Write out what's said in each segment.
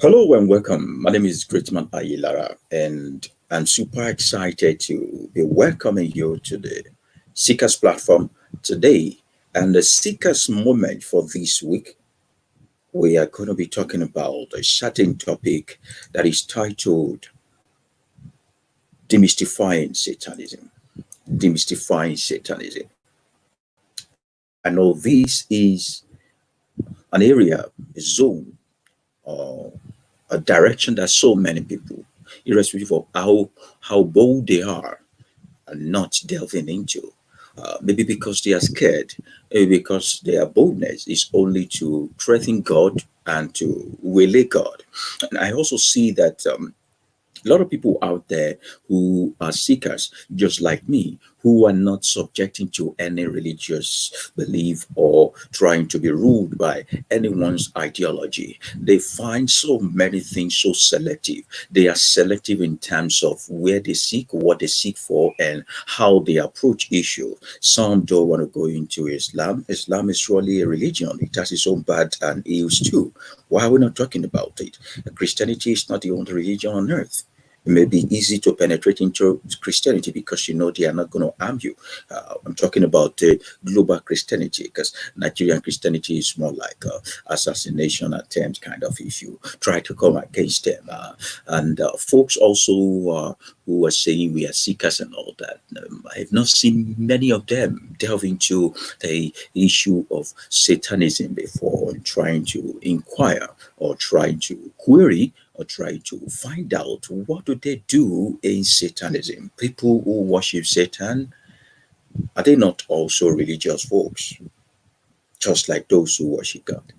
Hello and welcome. My name is Greatman Ayilara, and I'm super excited to be welcoming you to the Seekers platform today. And the Seekers moment for this week, we are going to be talking about a certain topic that is titled Demystifying Satanism. Demystifying Satanism. I know this is an area, a zone, or a direction that so many people, irrespective of how bold they are not delving into. Maybe because they are scared, maybe because their boldness is only to threaten God and to waylay God. And I also see that a lot of people out there who are seekers, just like me, who are not subjecting to any religious belief or trying to be ruled by anyone's ideology. They find so many things so selective. They are selective in terms of where they seek, what they seek for, and how they approach issues. Some don't want to go into Islam. Islam is surely a religion. It has its own bad and ills too. Why are we not talking about it? Christianity is not the only religion on earth. It may be easy to penetrate into Christianity because you know they are not going to harm you. I'm talking about global Christianity because Nigerian Christianity is more like assassination attempt kind of if you try to come against them. And folks also who are saying we are seekers and all that. I have not seen many of them delve into the issue of Satanism before, trying to inquire or trying to query or try to find out what do they do in Satanism. People who worship Satan, are they not also religious folks, just like those who worship God?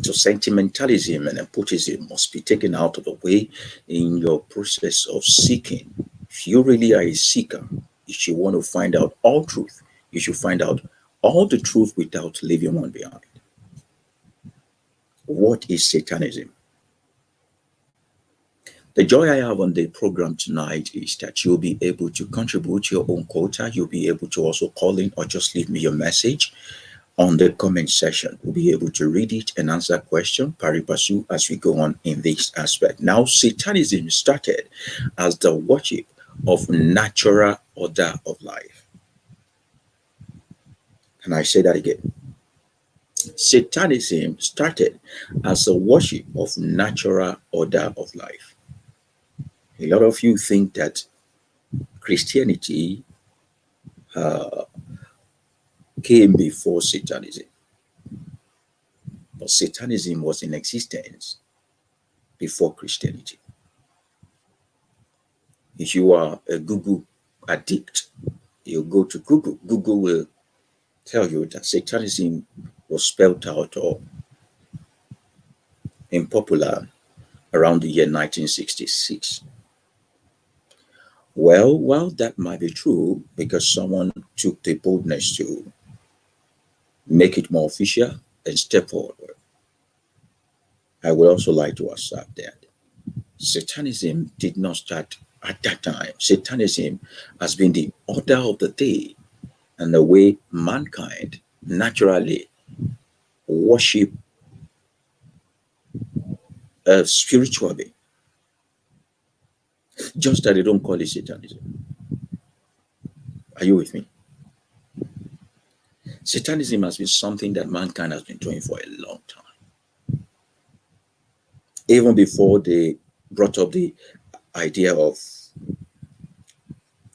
So sentimentalism and nepotism must be taken out of the way in your process of seeking. If you really are a seeker, if you want to find out all truth, you should find out all the truth without leaving one behind. What is Satanism? The joy I have on the program tonight is that you'll be able to contribute your own quota. You'll be able to also call in or just leave me your message on the comment section. We'll be able to read it and answer question pari passu as we go on in this aspect. Now, Satanism started as the worship of natural order of life. Can I say that again? Satanism started as a worship of natural order of life. A lot of you think that Christianity uh, came before Satanism, but Satanism was in existence before Christianity. If you are a Google addict, you go to Google. Google will tell you that Satanism was spelled out or in popular around the year 1966. Well, that might be true because someone took the boldness to make it more official and step forward. I would also like to assert that Satanism did not start at that time. Satanism has been the order of the day and the way mankind naturally worship spiritually. Just that they don't call it Satanism. Are you with me? Satanism has been something that mankind has been doing for a long time. Even before they brought up the idea of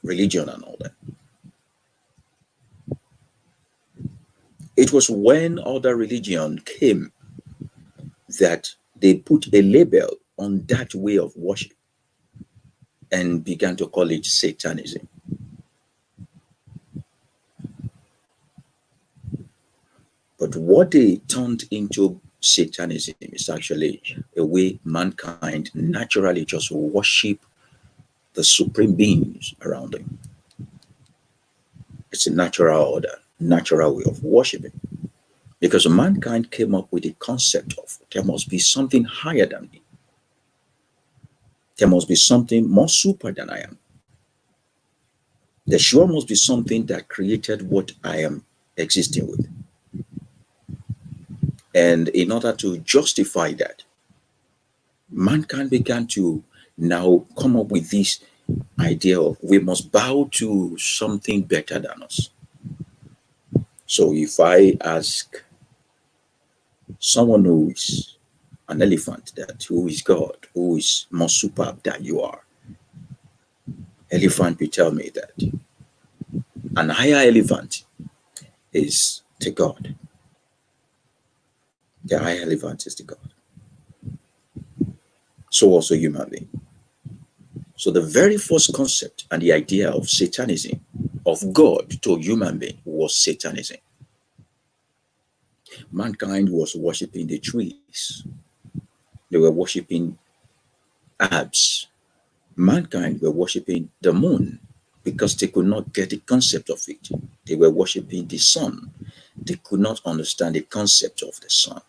religion and all that. It was when other religion came that they put a label on that way of worship and began to call it Satanism. But what they turned into Satanism is actually a way mankind naturally just worship the supreme beings around them. It's a natural order, natural way of worshiping. Because mankind came up with the concept of there must be something higher than me. There must be something more super than I am. There sure must be something that created what I am existing with. And in order to justify that, mankind began to now come up with this idea of we must bow to something better than us. So if I ask someone who is an elephant that who is God, who is more superb than you are, elephant will tell me that an higher elephant is to God. The higher elephant is to God. So also human being. So the very first concept and the idea of Satanism, of God to human being, was Satanism. Mankind was worshipping the trees. They were worshipping herbs. Mankind were worshipping the moon because they could not get the concept of it. They were worshipping the sun. They could not understand the concept of the sun.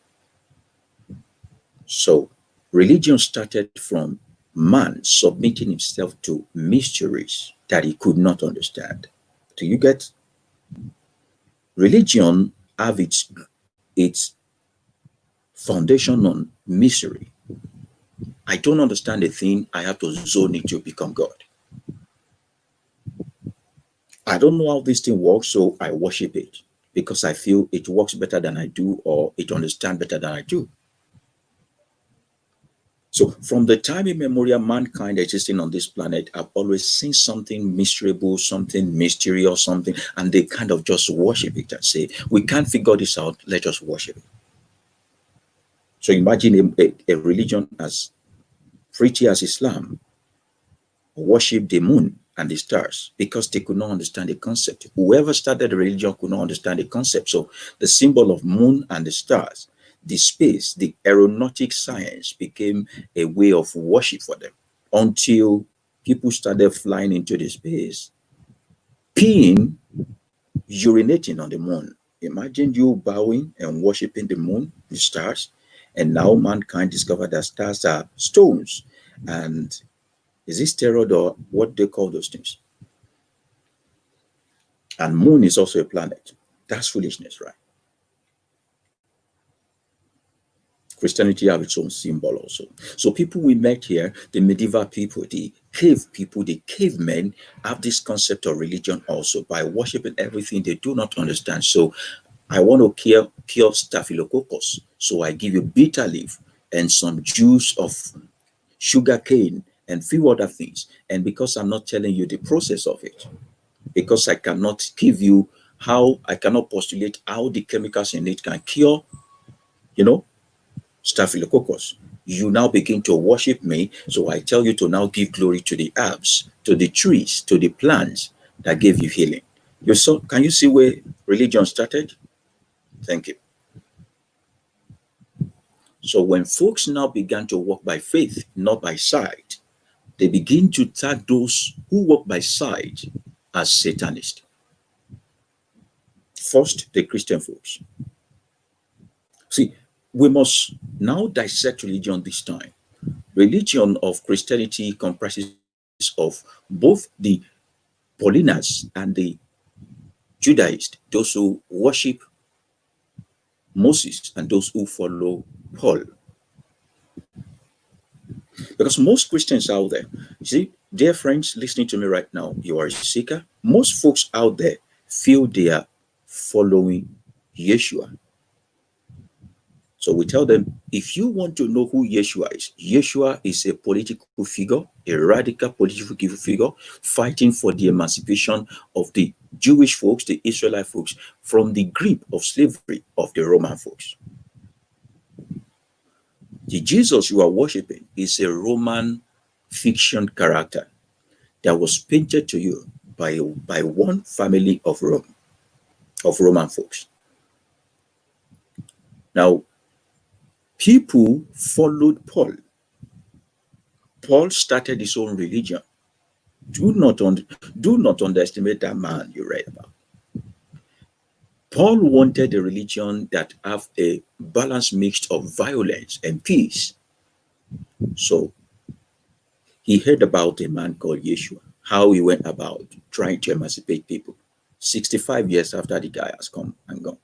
So religion started from man submitting himself to mysteries that he could not understand. Do you get? Religion have its foundation on mystery. I don't understand a thing, I have to zone it to become God. I don't know how this thing works, so I worship it because I feel it works better than I do, or it understands better than I do. So from the time immemorial, mankind existing on this planet have always seen something mysterable, something mysterious, something, and they kind of just worship it and say, we can't figure this out, let us worship it. So imagine a religion as pretty as Islam worship the moon and the stars because they could not understand the concept. Whoever started the religion could not understand the concept. So the symbol of moon and the stars, the space, the aeronautic science became a way of worship for them until people started flying into the space, peeing, urinating on the moon. Imagine you bowing and worshiping the moon, the stars, and now mankind discovered that stars are stones. And is this steroid or what they call those things? And moon is also a planet. That's foolishness, right? Christianity have its own symbol also. So people we met here, the medieval people, the cavemen have this concept of religion also by worshiping everything they do not understand. So I want to cure staphylococcus. So I give you bitter leaf and some juice of sugar cane and few other things. And because I'm not telling you the process of it, because I cannot give you I cannot postulate how the chemicals in it can cure, staphylococcus. You now begin to worship me. So I tell you to now give glory to the herbs, to the trees, to the plants that gave you healing. Can you see where religion started? Thank you. So when folks now began to walk by faith, not by sight, they begin to tag those who walk by sight as Satanists. First, the Christian folks. See, we must now dissect religion this time. Religion of Christianity comprises of both the Paulinans and the Judaists, those who worship Moses and those who follow Paul. Because most Christians out there, you see, dear friends listening to me right now, you are a seeker. Most folks out there feel they are following Yeshua. So we tell them, if you want to know who Yeshua is a political figure, a radical political figure, fighting for the emancipation of the Jewish folks, the Israelite folks, from the grip of slavery of the Roman folks. The Jesus you are worshiping is a Roman fiction character that was painted to you by one family of Rome, of Roman folks. Now, people followed Paul. Paul started his own religion. Do not underestimate that man you read about. Paul wanted a religion that have a balanced mix of violence and peace. So he heard about a man called Yeshua, how he went about trying to emancipate people 65 years after the guy has come and gone.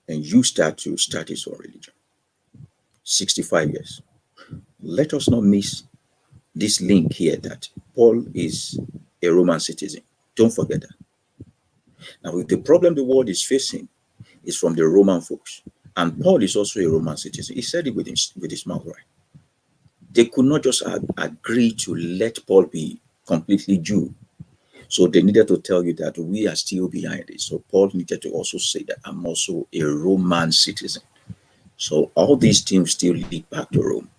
and you start his own religion. 65 years. Let us not miss this link here that Paul is a Roman citizen. Don't forget that. Now, if the problem the world is facing is from the Roman folks, and Paul is also a Roman citizen, he said it with his mouth, right? They could not just agree to let Paul be completely Jew. So they needed to tell you that we are still behind it. So Paul needed to also say that I'm also a Roman citizen. So all these things still lead back to Rome.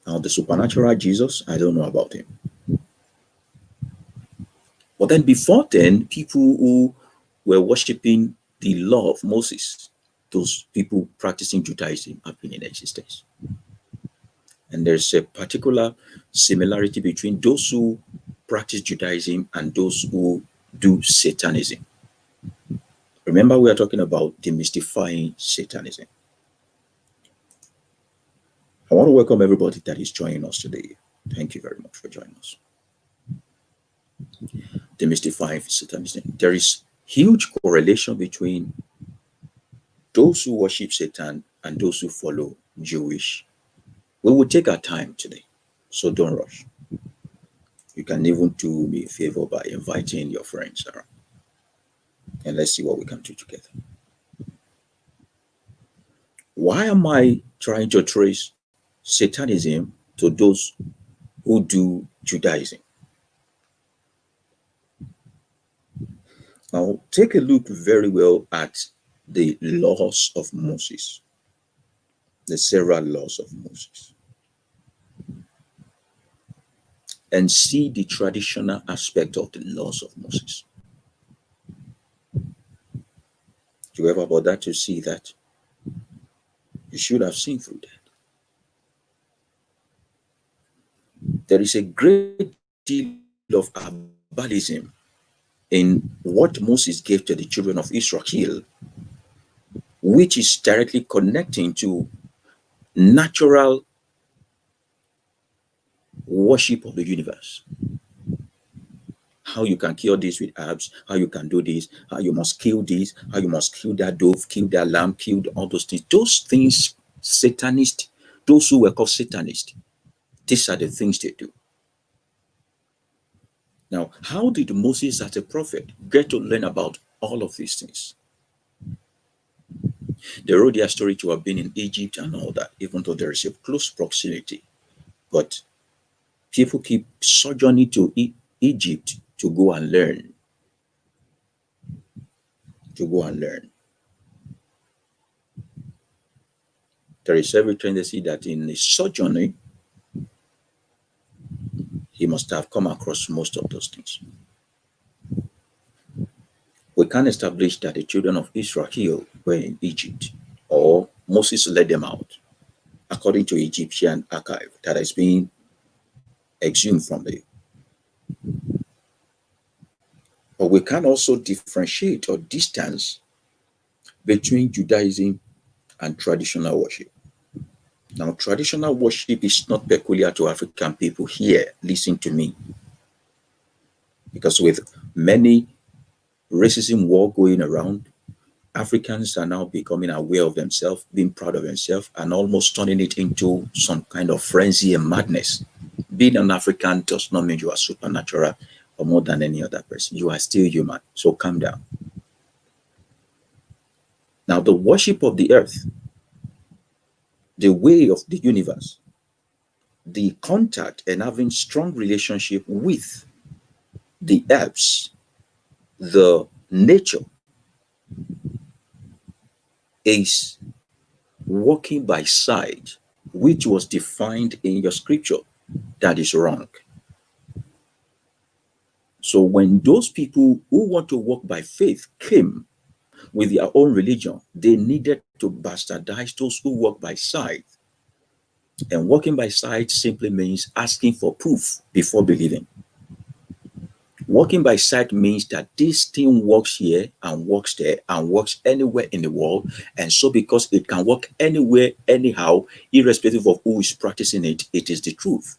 Now the supernatural Jesus, I don't know about him. But then before then, people who were worshiping the law of Moses, those people practicing Judaism have been in existence. And there's a particular similarity between those who practice Judaism and those who do Satanism. Remember, we are talking about demystifying Satanism. I want to welcome everybody that is joining us today. Thank you very much for joining us. Demystifying Satanism. There is huge correlation between those who worship Satan and those who follow Jewish. We will take our time today, so don't rush. You can even do me a favor by inviting your friends around. And let's see what we can do together. Why am I trying to trace Satanism to those who do Judaism? Now, take a look very well at the laws of Moses, the several laws of Moses, and see the traditional aspect of the laws of Moses. Do you ever bother to see that? You should have seen through that. There is a great deal of herbalism in what Moses gave to the children of Israel, which is directly connecting to natural worship of the universe. How you can cure this with herbs, how you can do this, how you must kill this, how you must kill that dove, kill that lamb, kill all those things. Those things, Satanists, those who were called Satanists, these are the things they do. Now, how did Moses as a prophet get to learn about all of these things? They wrote their story to have been in Egypt and all that, even though there is a close proximity. But people keep sojourning to Egypt to go and learn. To go and learn. There is every tendency that in his sojourning, he must have come across most of those things. We can establish that the children of Israel were in Egypt, or Moses led them out, according to Egyptian archive that has been exhumed from there. But we can also differentiate or distance between Judaism and traditional worship. Now, traditional worship is not peculiar to African people here. Listen to me. Because with many racism war going around, Africans are now becoming aware of themselves, being proud of themselves, and almost turning it into some kind of frenzy and madness. Being an African does not mean you are supernatural or more than any other person. You are still human. So calm down. Now, the worship of the earth, the way of the universe, the contact and having strong relationship with the herbs, the nature, is walking by sight, which was defined in your scripture. That is wrong. So when those people who want to walk by faith came with their own religion, they needed to bastardize those who walk by sight. And walking by sight simply means asking for proof before believing. Walking by sight means that this thing works here and works there and works anywhere in the world. And so because it can work anywhere, anyhow, irrespective of who is practicing it, it is the truth.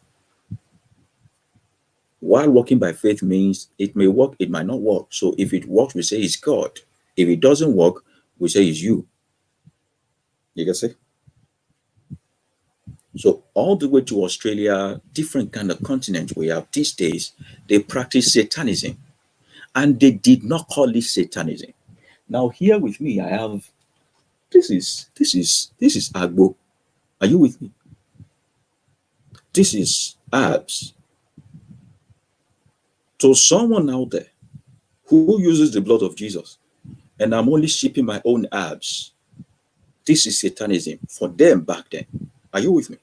While walking by faith means it may work, it might not work. So if it works, we say it's God. If it doesn't work, we say it's you. You can see? So all the way to Australia, different kind of continents we have these days, they practice Satanism. And they did not call it Satanism. Now here with me, I have this is Agbo. Are you with me? This is herbs. To someone out there who uses the blood of Jesus, and I'm only shipping my own herbs, this is Satanism for them back then. Are you with me?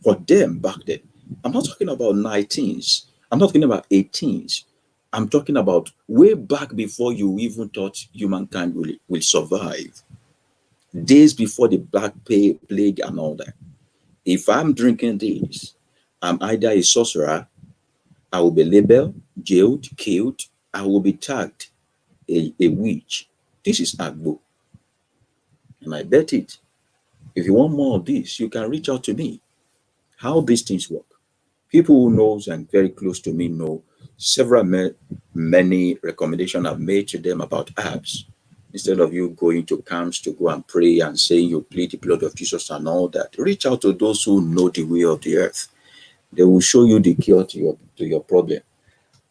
For them back then. I'm not talking about 19s. I'm not talking about 18s. I'm talking about way back before you even thought humankind will survive. Days before the Black Plague and all that. If I'm drinking this, I'm either a sorcerer, I will be labeled, jailed, killed, I will be tagged a witch. This is Agbo. And I bet it. If you want more of this, you can reach out to me. How these things work. People who knows and very close to me know many recommendations I've made to them about herbs. Instead of you going to camps to go and pray and saying you plead the blood of Jesus and all that, reach out to those who know the way of the earth. They will show you the cure to your problem.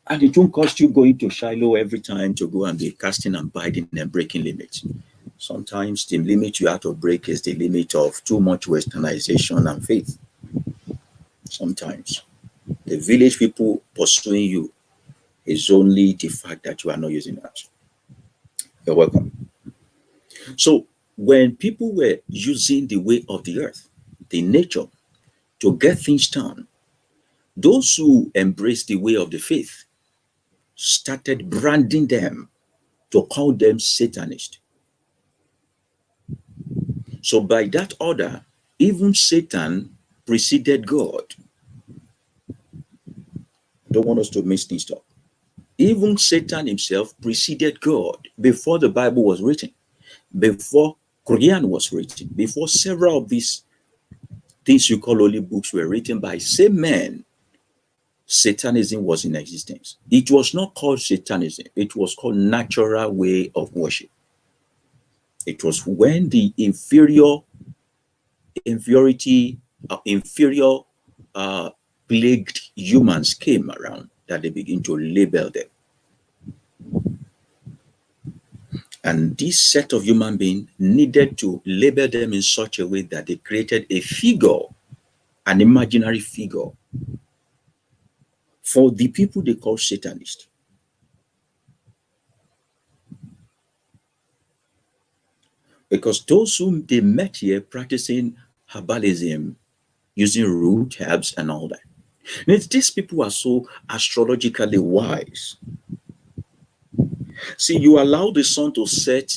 And it won't cost you going to Shiloh every time to go and be casting and biting and breaking limits. Sometimes the limit you have to break is the limit of too much westernization and faith. Sometimes the village people pursuing you is only the fact that you are not using that. You're welcome. So when people were using the way of the earth, the nature, to get things done, those who embraced the way of the faith started branding them to call them Satanists. So by that order, even Satan preceded God. I don't want us to miss this stuff. Even Satan himself preceded God before the Bible was written, before Quran was written, before several of these things you call holy books were written by same men. Satanism was in existence. It was not called Satanism. It was called natural way of worship. It was when the inferior plagued humans came around that they begin to label them. And this set of human beings needed to label them in such a way that they created a figure, an imaginary figure, for the people they call Satanists. Because those whom they met here practicing herbalism, using root herbs and all that. Now, these people are so astrologically wise. See, you allow the sun to set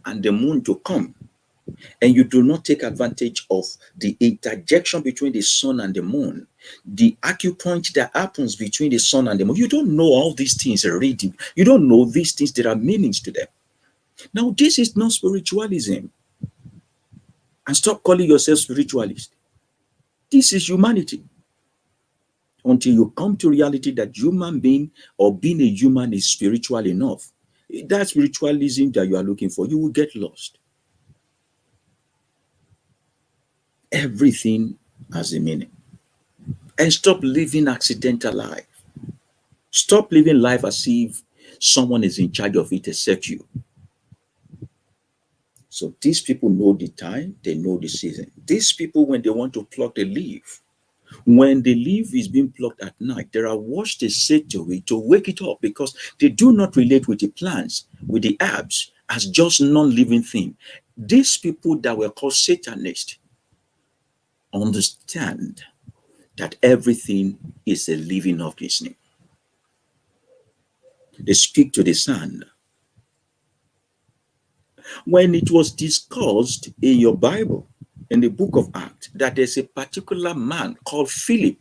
and the moon to come, and you do not take advantage of the interjection between the sun and the moon, the acupoint that happens between the sun and the moon. You don't know all these things already. You don't know these things. There are meanings to them. Now, this is not spiritualism. And stop calling yourself spiritualist. This is humanity. Until you come to reality that human being or being a human is spiritual enough, that spiritualism that you are looking for, you will get lost. Everything has a meaning. And stop living accidental life. Stop living life as if someone is in charge of it except you. So these people know the time, they know the season. These people, when they want to pluck the leaf, when the leaf is being plucked at night, there are words they say to it to wake it up, because they do not relate with the plants, with the herbs, as just non-living thing. These people that were called Satanists understand that everything is a living organism. They speak to the sand. When it was discussed in your Bible, in the book of Acts, that there's a particular man called Philip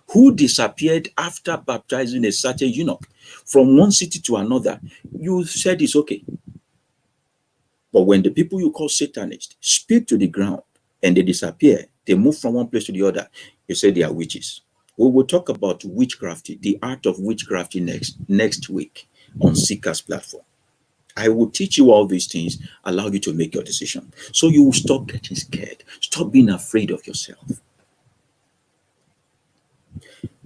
who disappeared after baptizing a certain eunuch from one city to another, you said it's okay. But when the people you call Satanists speak to the ground and they disappear, they move from one place to the other, you say they are witches. We will talk about witchcraft, the art of witchcraft next week on Seeker's platform. I will teach you all these things, allow you to make your decision. So you will stop getting scared. Stop being afraid of yourself.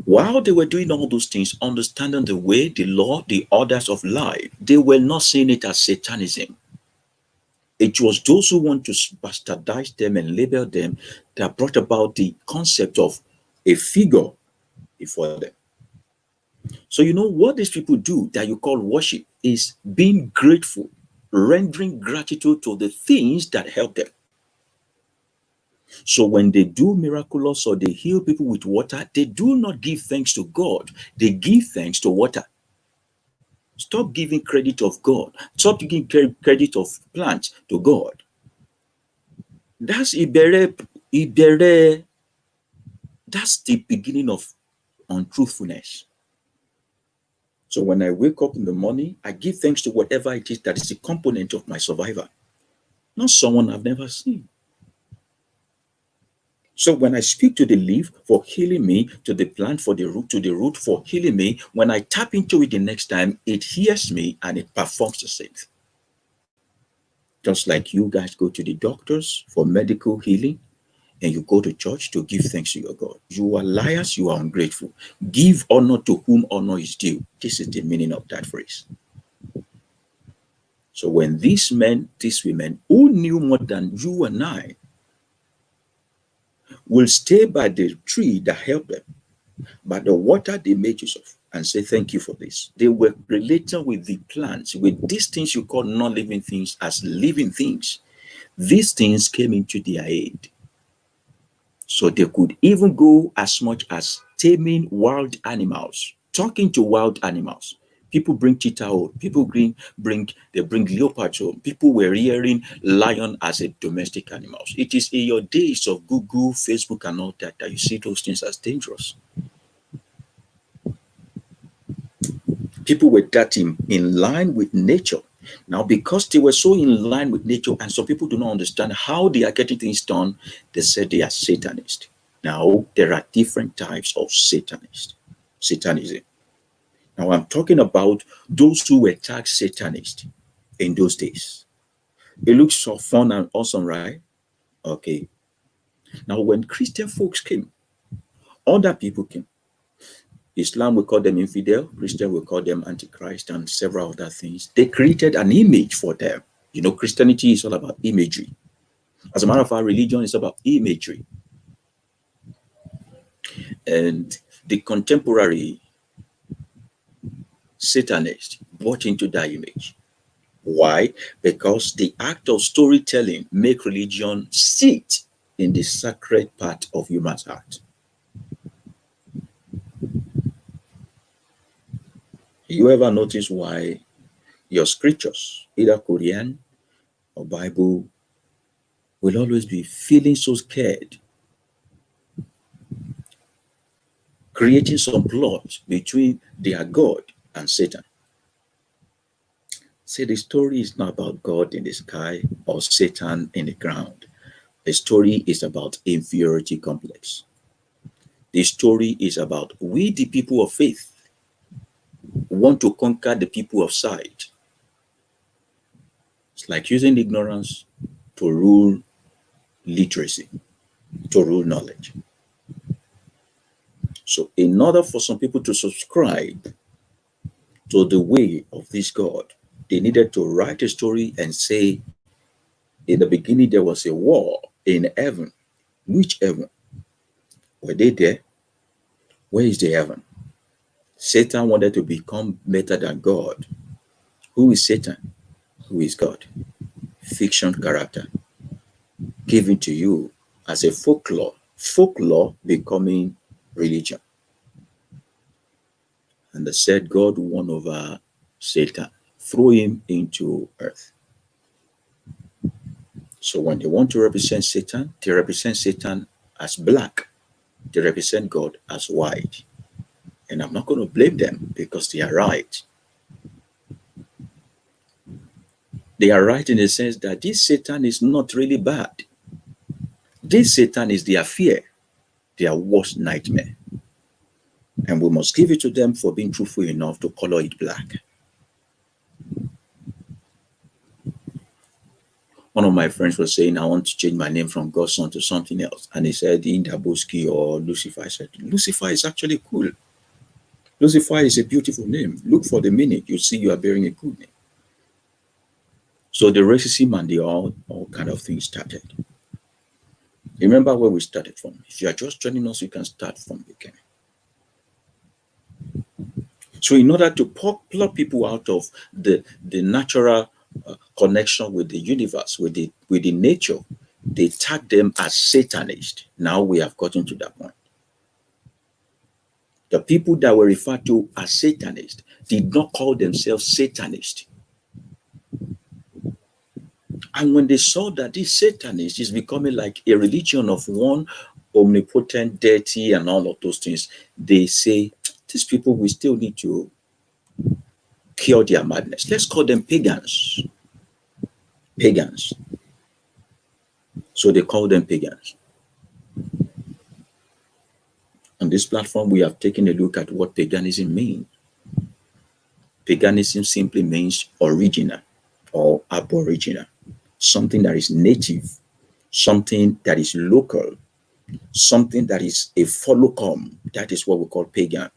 While they were doing all those things, understanding the way, the law, the orders of life, they were not seeing it as Satanism. It was those who want to bastardize them and label them that brought about the concept of a figure before them. So you know what these people do that you call worship is being grateful, rendering gratitude to the things that help them. So when they do miraculous or they heal people with water, they do not give thanks to God. They give thanks to water. Stop giving credit of God. Stop giving credit of plants to God. That's Ibere. That's the beginning of untruthfulness. So when I wake up in the morning, I give thanks to whatever it is that is a component of my survival, not someone I've never seen. So when I speak to the leaf for healing me, to the plant for the root for healing me, when I tap into it the next time, it hears me and it performs the same. Just like you guys go to the doctors for medical healing and you go to church to give thanks to your God. You are liars, you are ungrateful. Give honor to whom honor is due. This is the meaning of that phrase. So when these men, these women, who knew more than you and I, will stay by the tree that helped them, by the water they made use of, and say, thank you for this. They were relating with the plants, with these things you call non-living things as living things. These things came into their aid. So they could even go as much as taming wild animals, talking to wild animals. People bring cheetah home, people bring leopard home. People were rearing lion as a domestic animals. It is in your days of Google, Facebook, and all that that you see those things as dangerous. People were that in line with nature. Now, because they were so in line with nature, and some people do not understand how they are getting things done, they said they are Satanists. Now, there are different types of Satanism. Now, I'm talking about those who were tagged Satanists in those days. It looks so fun and awesome, right? Okay. Now, when Christian folks came, other people came. Islam will call them infidel, Christian will call them antichrist, and several other things. They created an image for them. You know, Christianity is all about imagery. As a matter of fact, religion is about imagery. And the contemporary Satanists bought into that image. Why? Because the act of storytelling make religion sit in the sacred part of human's heart. You ever notice why your scriptures, either Korean or Bible, will always be feeling so scared, creating some plot between their God and Satan? See, the story is not about God in the sky or Satan in the ground. The story is about inferiority complex. The story is about we, the people of faith, want to conquer the people of sight. It's like using ignorance to rule literacy, to rule knowledge. So in order for some people to subscribe to the way of this God, they needed to write a story and say, in the beginning there was a war in heaven. Which heaven? Were they there? Where is the heaven? Satan wanted to become better than God. Who is Satan? Who is God? Fiction character given to you as a folklore becoming religion. And they said God won over Satan, threw him into earth. So when they want to represent Satan, they represent Satan as black. They represent God as white. And I'm not going to blame them because they are right. They are right in the sense that this Satan is not really bad. This Satan is their fear, their worst nightmare. And we must give it to them for being truthful enough to color it black. One of my friends was saying, I want to change my name from God's son to something else. And he said, Indaboski or Lucifer. I said, Lucifer is actually cool. Lucifer is a beautiful name. Look for the meaning. You see you are bearing a good name. So the racism and the all kind of things started. Remember where we started from. If you are just joining us, you can start from the beginning. So in order to pluck people out of the natural connection with the universe, with the nature, they tag them as Satanists. Now we have gotten to that point. The people that were referred to as Satanists did not call themselves Satanists. And when they saw that this Satanist is becoming like a religion of one omnipotent deity and all of those things, they say, these people, we still need to cure their madness. Let's call them pagans. Pagans. So they call them pagans. On this platform, we have taken a look at what paganism means. Paganism simply means original or aboriginal, something that is native, something that is local, something that is a follow-come. That is what we call pagan.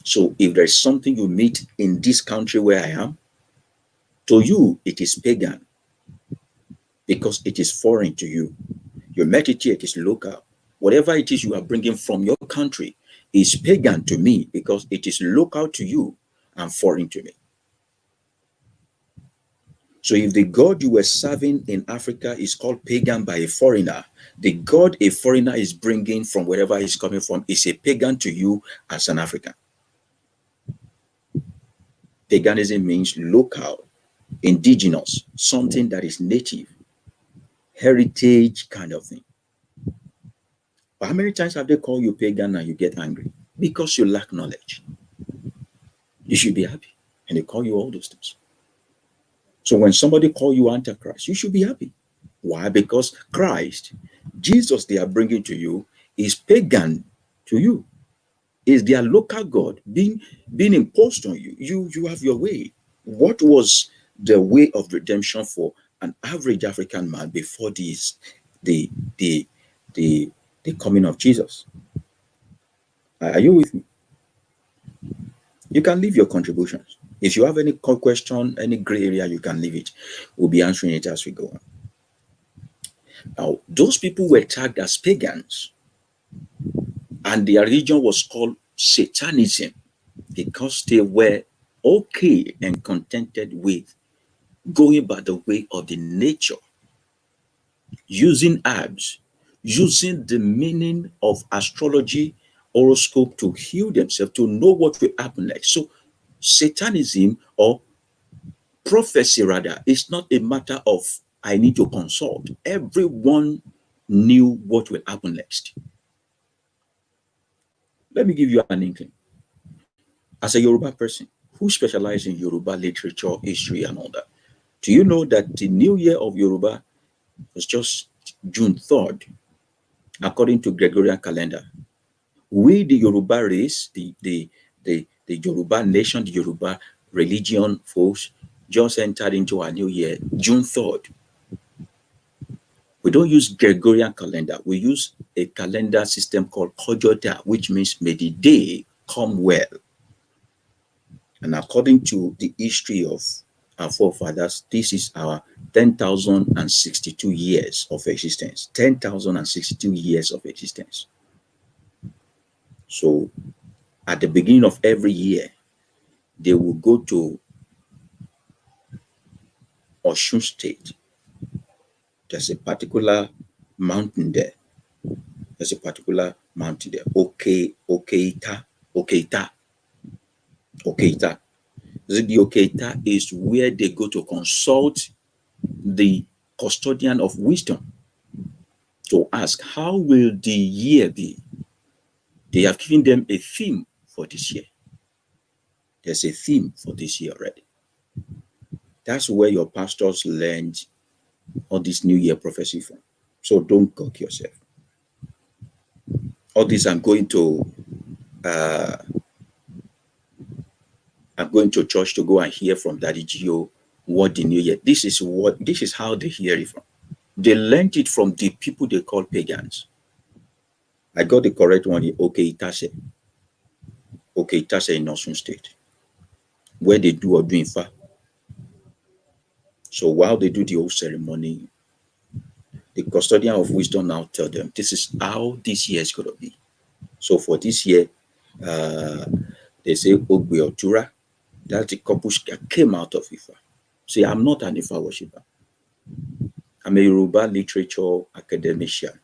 So if there's something you meet in this country where I am, to you, it is pagan because it is foreign to you. You met it here, it is local. Whatever it is you are bringing from your country is pagan to me because it is local to you and foreign to me. So if the God you were serving in Africa is called pagan by a foreigner, the God a foreigner is bringing from wherever he's coming from is a pagan to you as an African. Paganism means local, indigenous, something that is native, heritage kind of thing. But how many times have they called you pagan and you get angry? Because you lack knowledge. You should be happy. And they call you all those things. So when somebody calls you Antichrist, you should be happy. Why? Because Christ, Jesus they are bringing to you, is pagan to you. Is their local God being imposed on you. You have your way. What was the way of redemption for an average African man before the coming of Jesus? Are you with me? You can leave your contributions. If you have any question, any gray area, you can leave it. We'll be answering it as we go on. Now, those people were tagged as pagans, and their religion was called Satanism because they were okay and contented with going by the way of the nature, using herbs, using the meaning of astrology, horoscope to heal themselves, to know what will happen next. So Satanism, or prophecy rather, is not a matter of I need to consult. Everyone knew what will happen next. Let me give you an inkling. As a Yoruba person who specializes in Yoruba literature, history, and all that, do you know that the new year of Yoruba was just June 3rd, according to Gregorian calendar? We, the Yoruba race, the Yoruba nation, the Yoruba religion folks, just entered into our new year, June 3rd. We don't use Gregorian calendar. We use a calendar system called Kojota, which means may the day come well. And according to the history of our forefathers, this is our 10,062 years of existence. 10,062 years of existence. So at the beginning of every year, they will go to Osun State. There's a particular mountain there. There's a particular mountain there. Okeita. The Okeita is where they go to consult the custodian of wisdom to ask, how will the year be? They have given them a theme for this year. There's a theme for this year already. That's where your pastors learned all this New Year prophecy from. So don't gawk yourself. all this I'm going to church to go and hear from Daddy Gio what the new year. This is how they hear it from. They learned it from the people they call pagans. I got the correct one in Okeitase in Osun State, where they do Odun Ifa. So while they do the whole ceremony, the custodian of wisdom now tell them, this is how this year is going to be. So for this year, they say Ogbe Otura. That's the couple that came out of Ifa. See, I'm not an Ifa worshipper. I'm a Yoruba literature academician.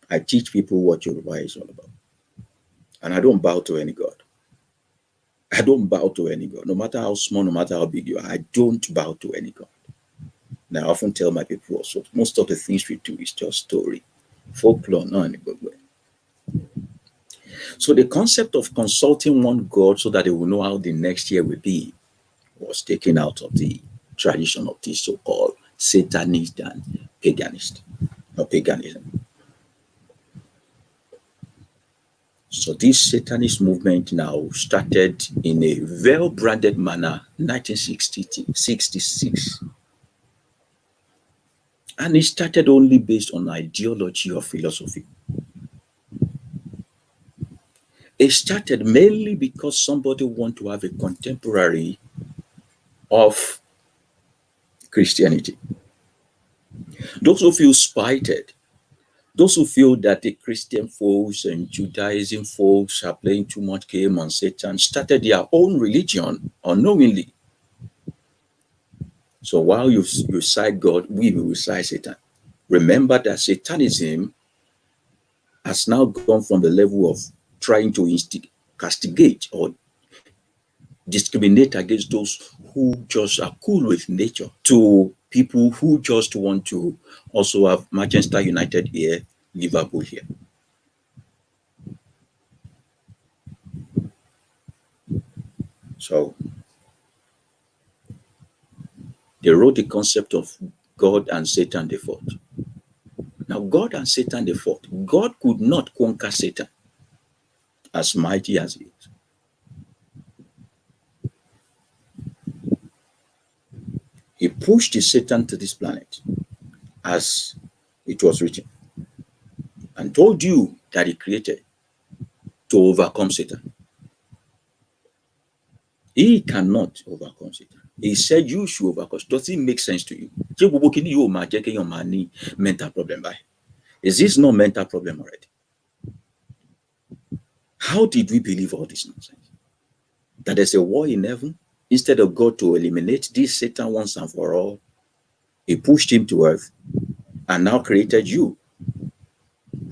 I teach people what Yoruba is all about. And I don't bow to any god. I don't bow to any god. No matter how small, no matter how big you are, I don't bow to any god. Now, I often tell my people also, most of the things we do is just story, folklore, not any good way. So the concept of consulting one god so that they will know how the next year will be was taken out of the tradition of this so-called Satanist and paganist, or paganism. So this Satanist movement now started in a well-branded manner, 1966. And it started only based on ideology or philosophy. It started mainly because somebody wanted to have a contemporary of Christianity. Those who feel spited, those who feel that the Christian folks and Judaism folks are playing too much game on Satan started their own religion unknowingly. So while you cite God, we will cite Satan. Remember that Satanism has now gone from the level of trying to castigate or discriminate against those who just are cool with nature to people who just want to also have Manchester United here, Liverpool here. So they wrote the concept of God and Satan they fought. Now, God and Satan they fought. God could not conquer Satan, as mighty as he is. He pushed his Satan to this planet, as it was written, and told you that he created to overcome Satan. He cannot overcome Satan. He said you should overcome. Does it make sense to you? Mental problem. Is this not mental problem already? How did we believe all this nonsense? That there's a war in heaven? Instead of God to eliminate this Satan once and for all, he pushed him to earth and now created you,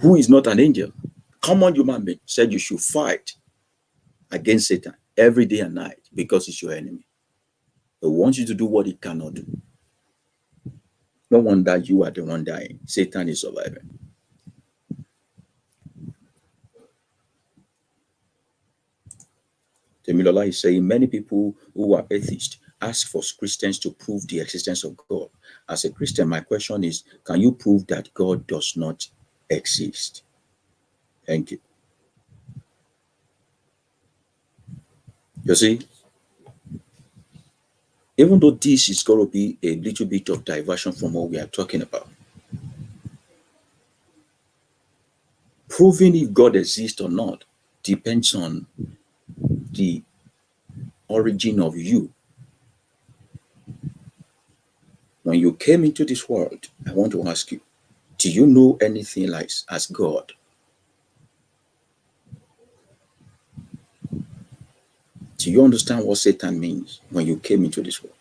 who is not an angel. Common human being said you should fight against Satan every day and night because it's your enemy. He wants you to do what he cannot do. No wonder you are the one dying. Satan is surviving. Temilola is saying many people who are atheists ask for Christians to prove the existence of God. As a Christian, my question is, can you prove that God does not exist? Thank you. You see, even though this is going to be a little bit of diversion from what we are talking about, proving if God exists or not depends on the origin of you. When you came into this world, I want to ask you, do you know anything like as God? Do you understand what Satan means when you came into this world?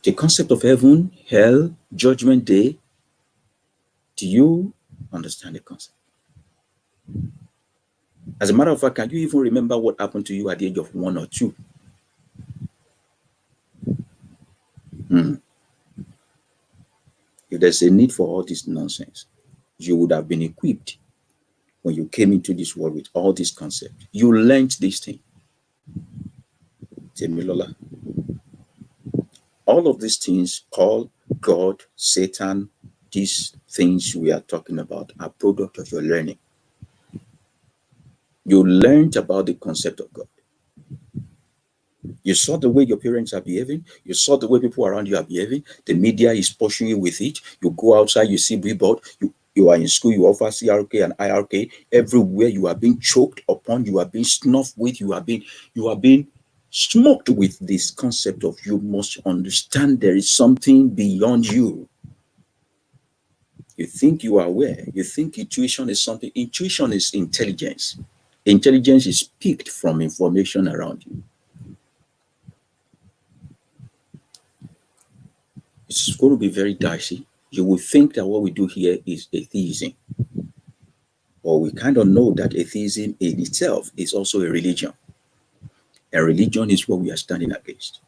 The concept of heaven, hell, judgment day, do you understand the concept? As a matter of fact, can you even remember what happened to you at the age of 1 or 2? If there's a need for all this nonsense, you would have been equipped when you came into this world with all these concepts. You learned this thing. Temilola. All of these things called God, Satan, these things we are talking about are product of your learning. You learned about the concept of God. You saw the way your parents are behaving. You saw the way people around you are behaving. The media is pushing you with it. You go outside, you see billboard. You are in school, you offer CRK and IRK. Everywhere you are being choked upon, you are being snuffed with, you are being smoked with this concept of you must understand there is something beyond you. You think you are aware. You think intuition is something. Intuition is intelligence. Intelligence is picked from information around you. It's going to be very dicey. You will think that what we do here is atheism. Or we kind of know that atheism in itself is also a religion. And religion is what we are standing against.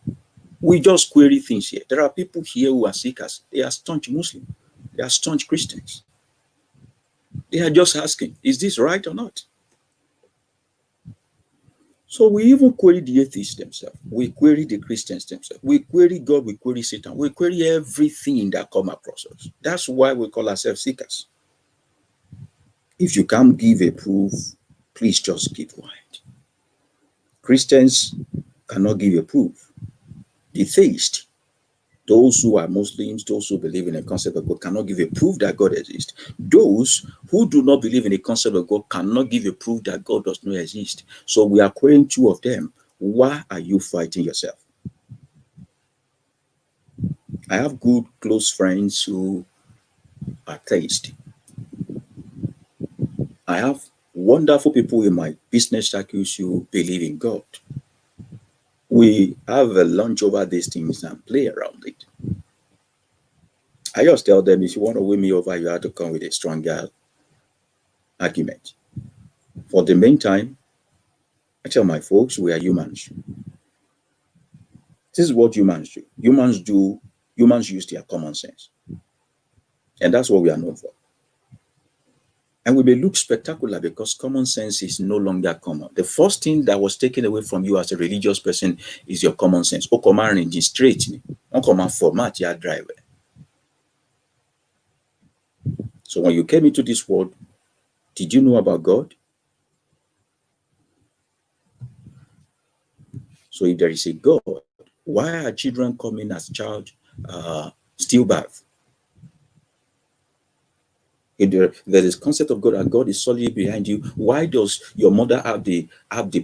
We just query things here. There are people here who are seekers. They are staunch Muslims. They are staunch Christians. They are just asking, is this right or not? So we even query the atheists themselves. We query the Christians themselves. We query God. We query Satan. We query everything that comes across us. That's why we call ourselves seekers. If you can't give a proof, please just keep quiet. Christians cannot give a proof. The theists, those who are Muslims, those who believe in the concept of God, cannot give a proof that God exists. Those who do not believe in the concept of God cannot give a proof that God does not exist. So we are querying two of them. Why are you fighting yourself? I have good, close friends who are theists. I have wonderful people in my business circles who believe in God. We have a lunch over these things and play around it. I just tell them, if you want to win me over, you have to come with a stronger argument. For the meantime, I tell my folks, we are humans. This is what humans do. Humans use their common sense. And that's what we are known for. And we may look spectacular because common sense is no longer common. The first thing that was taken away from you as a religious person is your common sense. O command in straight, on command format your driver. So when you came into this world, did you know about God? So if there is a God, why are children coming as child stillbirth? If there is concept of God and God is solely behind you, why does your mother have the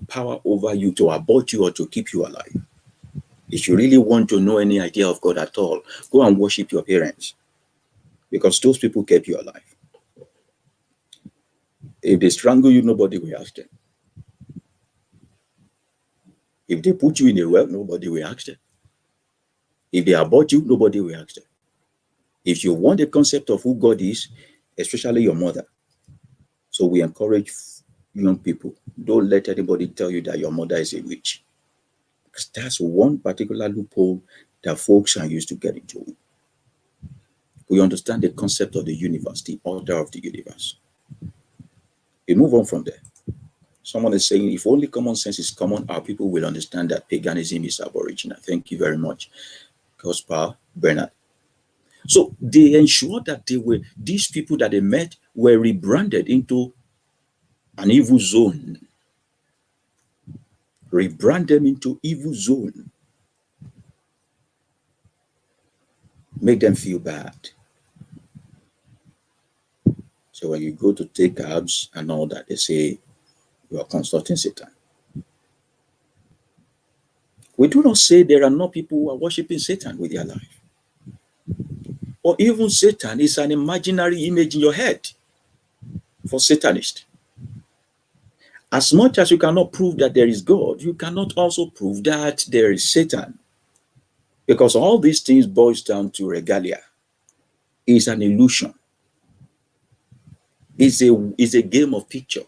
power over you to abort you or to keep you alive? If you really want to know any idea of God at all, go and worship your parents, because those people kept you alive. If they strangle you, nobody will ask them. If they put you in a well, nobody will ask them. If they abort you, nobody will ask them. If you want the concept of who God is, especially your mother. So we encourage young people, don't let anybody tell you that your mother is a witch. Because that's one particular loophole that folks are used to get into. We understand the concept of the universe, the order of the universe. We move on from there. Someone is saying, if only common sense is common, our people will understand that paganism is aboriginal. Thank you very much, Caspar Bernard. So they ensured that these people that they met were rebranded into an evil zone. Rebrand them into evil zone. Make them feel bad. So when you go to take cabs and all that, they say you are consulting Satan. We do not say there are no people who are worshiping Satan with their life. Or even Satan is an imaginary image in your head for Satanists. As much as you cannot prove that there is God, you cannot also prove that there is Satan. Because all these things boils down to regalia. It's an illusion. It's a game of picture.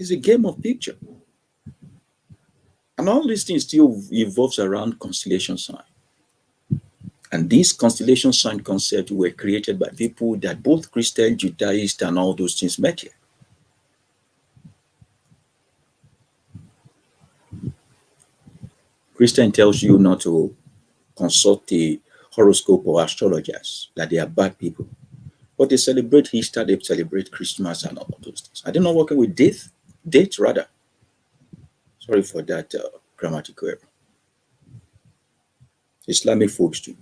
It's a game of picture. And all these things still evolves around constellation sign. And these constellation sign concepts were created by people that both Christian, Judaist, and all those things met here. Christian tells you not to consult the horoscope or astrologers, that they are bad people. But they celebrate Easter, they celebrate Christmas and all those things. Are they not working with date? Date rather. Sorry for that grammatical error. Islamic folks too.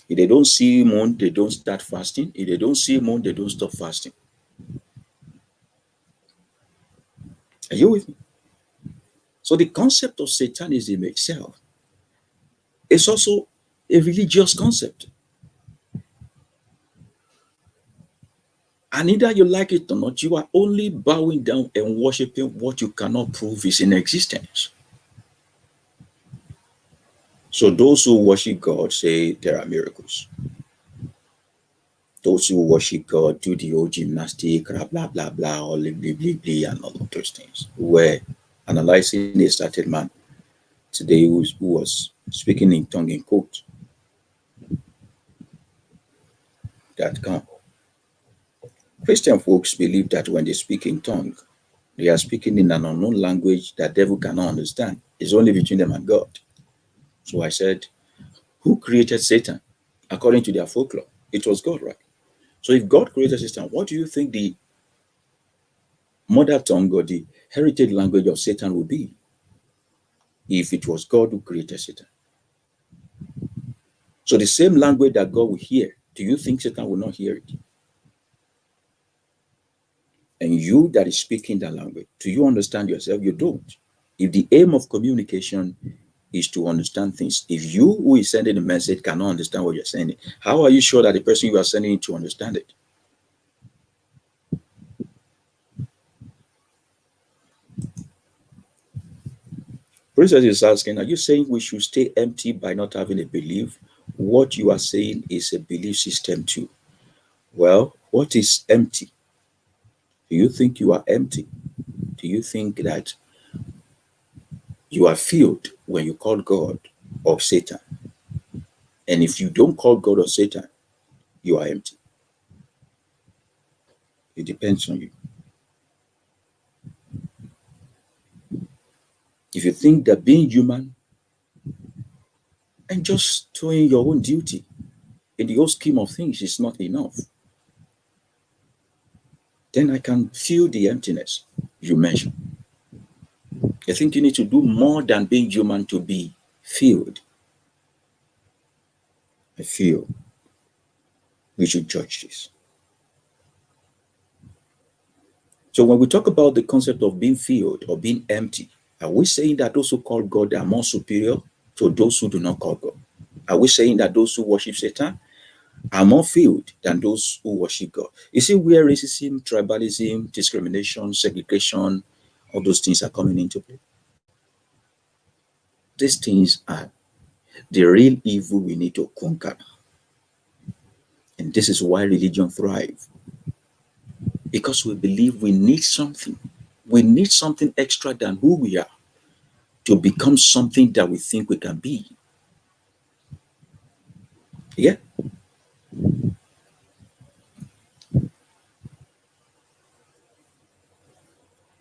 If they don't see moon, they don't start fasting. If they don't see moon, they don't stop fasting. Are you with me? So the concept of Satanism itself is also a religious concept. And either you like it or not, you are only bowing down and worshiping what you cannot prove is in existence. So those who worship God say there are miracles. Those who worship God do the old gymnastic, blah, blah, blah, all blah, blah, blah, and all of those things. We're analyzing a certain man today who was speaking in tongue in quote. That come. Christian folks believe that when they speak in tongue, they are speaking in an unknown language that devil cannot understand. It's only between them and God. So I said, who created Satan? According to their folklore, it was God, right? So if God created Satan, what do you think the mother tongue or the heritage language of Satan would be if it was God who created Satan? So the same language that God will hear, do you think Satan will not hear it? And you that is speaking that language, do you understand yourself? You don't. If the aim of communication is to understand things, if you who is sending the message cannot understand what you're sending, how are you sure that the person you are sending it to understand it? Princess is asking, are you saying we should stay empty by not having a belief? What you are saying is a belief system too. Well, what is empty? Do you think you are empty? Do you think that you are filled when you call God or Satan? And if you don't call God or Satan, you are empty. It depends on you. If you think that being human and just doing your own duty in the whole scheme of things is not enough, then I can feel the emptiness you mentioned. I think you need to do more than being human to be filled. I feel we should judge this. So when we talk about the concept of being filled or being empty, are we saying that those who call God are more superior to those who do not call God? Are we saying that those who worship Satan are more filled than those who worship God? You see where racism, tribalism, discrimination, segregation, all those things are coming into play. These things are the real evil we need to conquer. And this is why religion thrives. Because we believe we need something. We need something extra than who we are to become something that we think we can be. Yeah.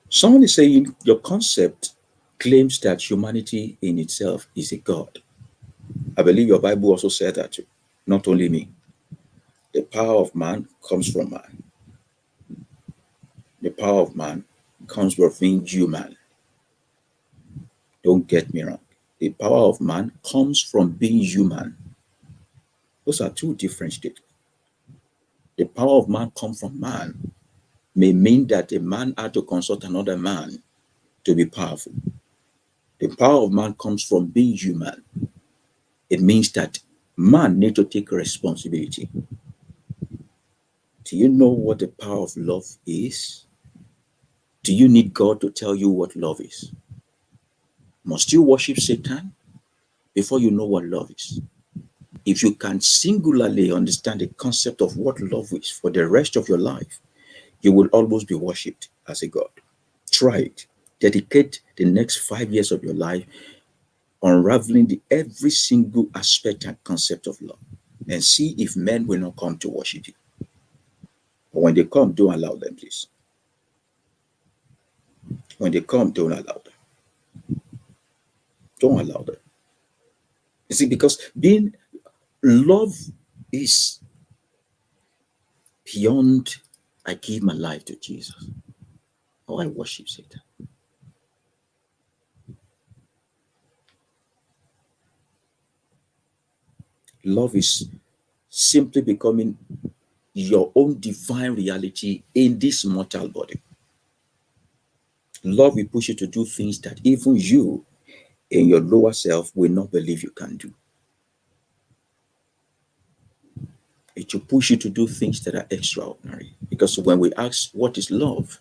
Someone is saying your concept claims that humanity in itself is a God. I believe your Bible also said that too. Not only me. The power of man comes from man. The power of man comes from being human. Don't get me wrong. The power of man comes from being human. Those are two different statements. The power of man comes from man may mean that a man had to consult another man to be powerful. The power of man comes from being human. It means that man needs to take responsibility. Do you know what the power of love is? Do you need God to tell you what love is? Must you worship Satan before you know what love is? If you can singularly understand the concept of what love is for the rest of your life, you will always be worshipped as a God. Try it. Dedicate the next 5 years of your life unraveling every single aspect and concept of love and see if men will not come to worship you. But when they come, don't allow them, please. When they come, don't allow them. Don't allow them. You see, because being love is beyond I give my life to Jesus or I worship Satan. Love is simply becoming your own divine reality in this mortal body. Love will push you to do things that even you in your lower self will not believe you can do. It will push you to do things that are extraordinary. Because when we ask what is love,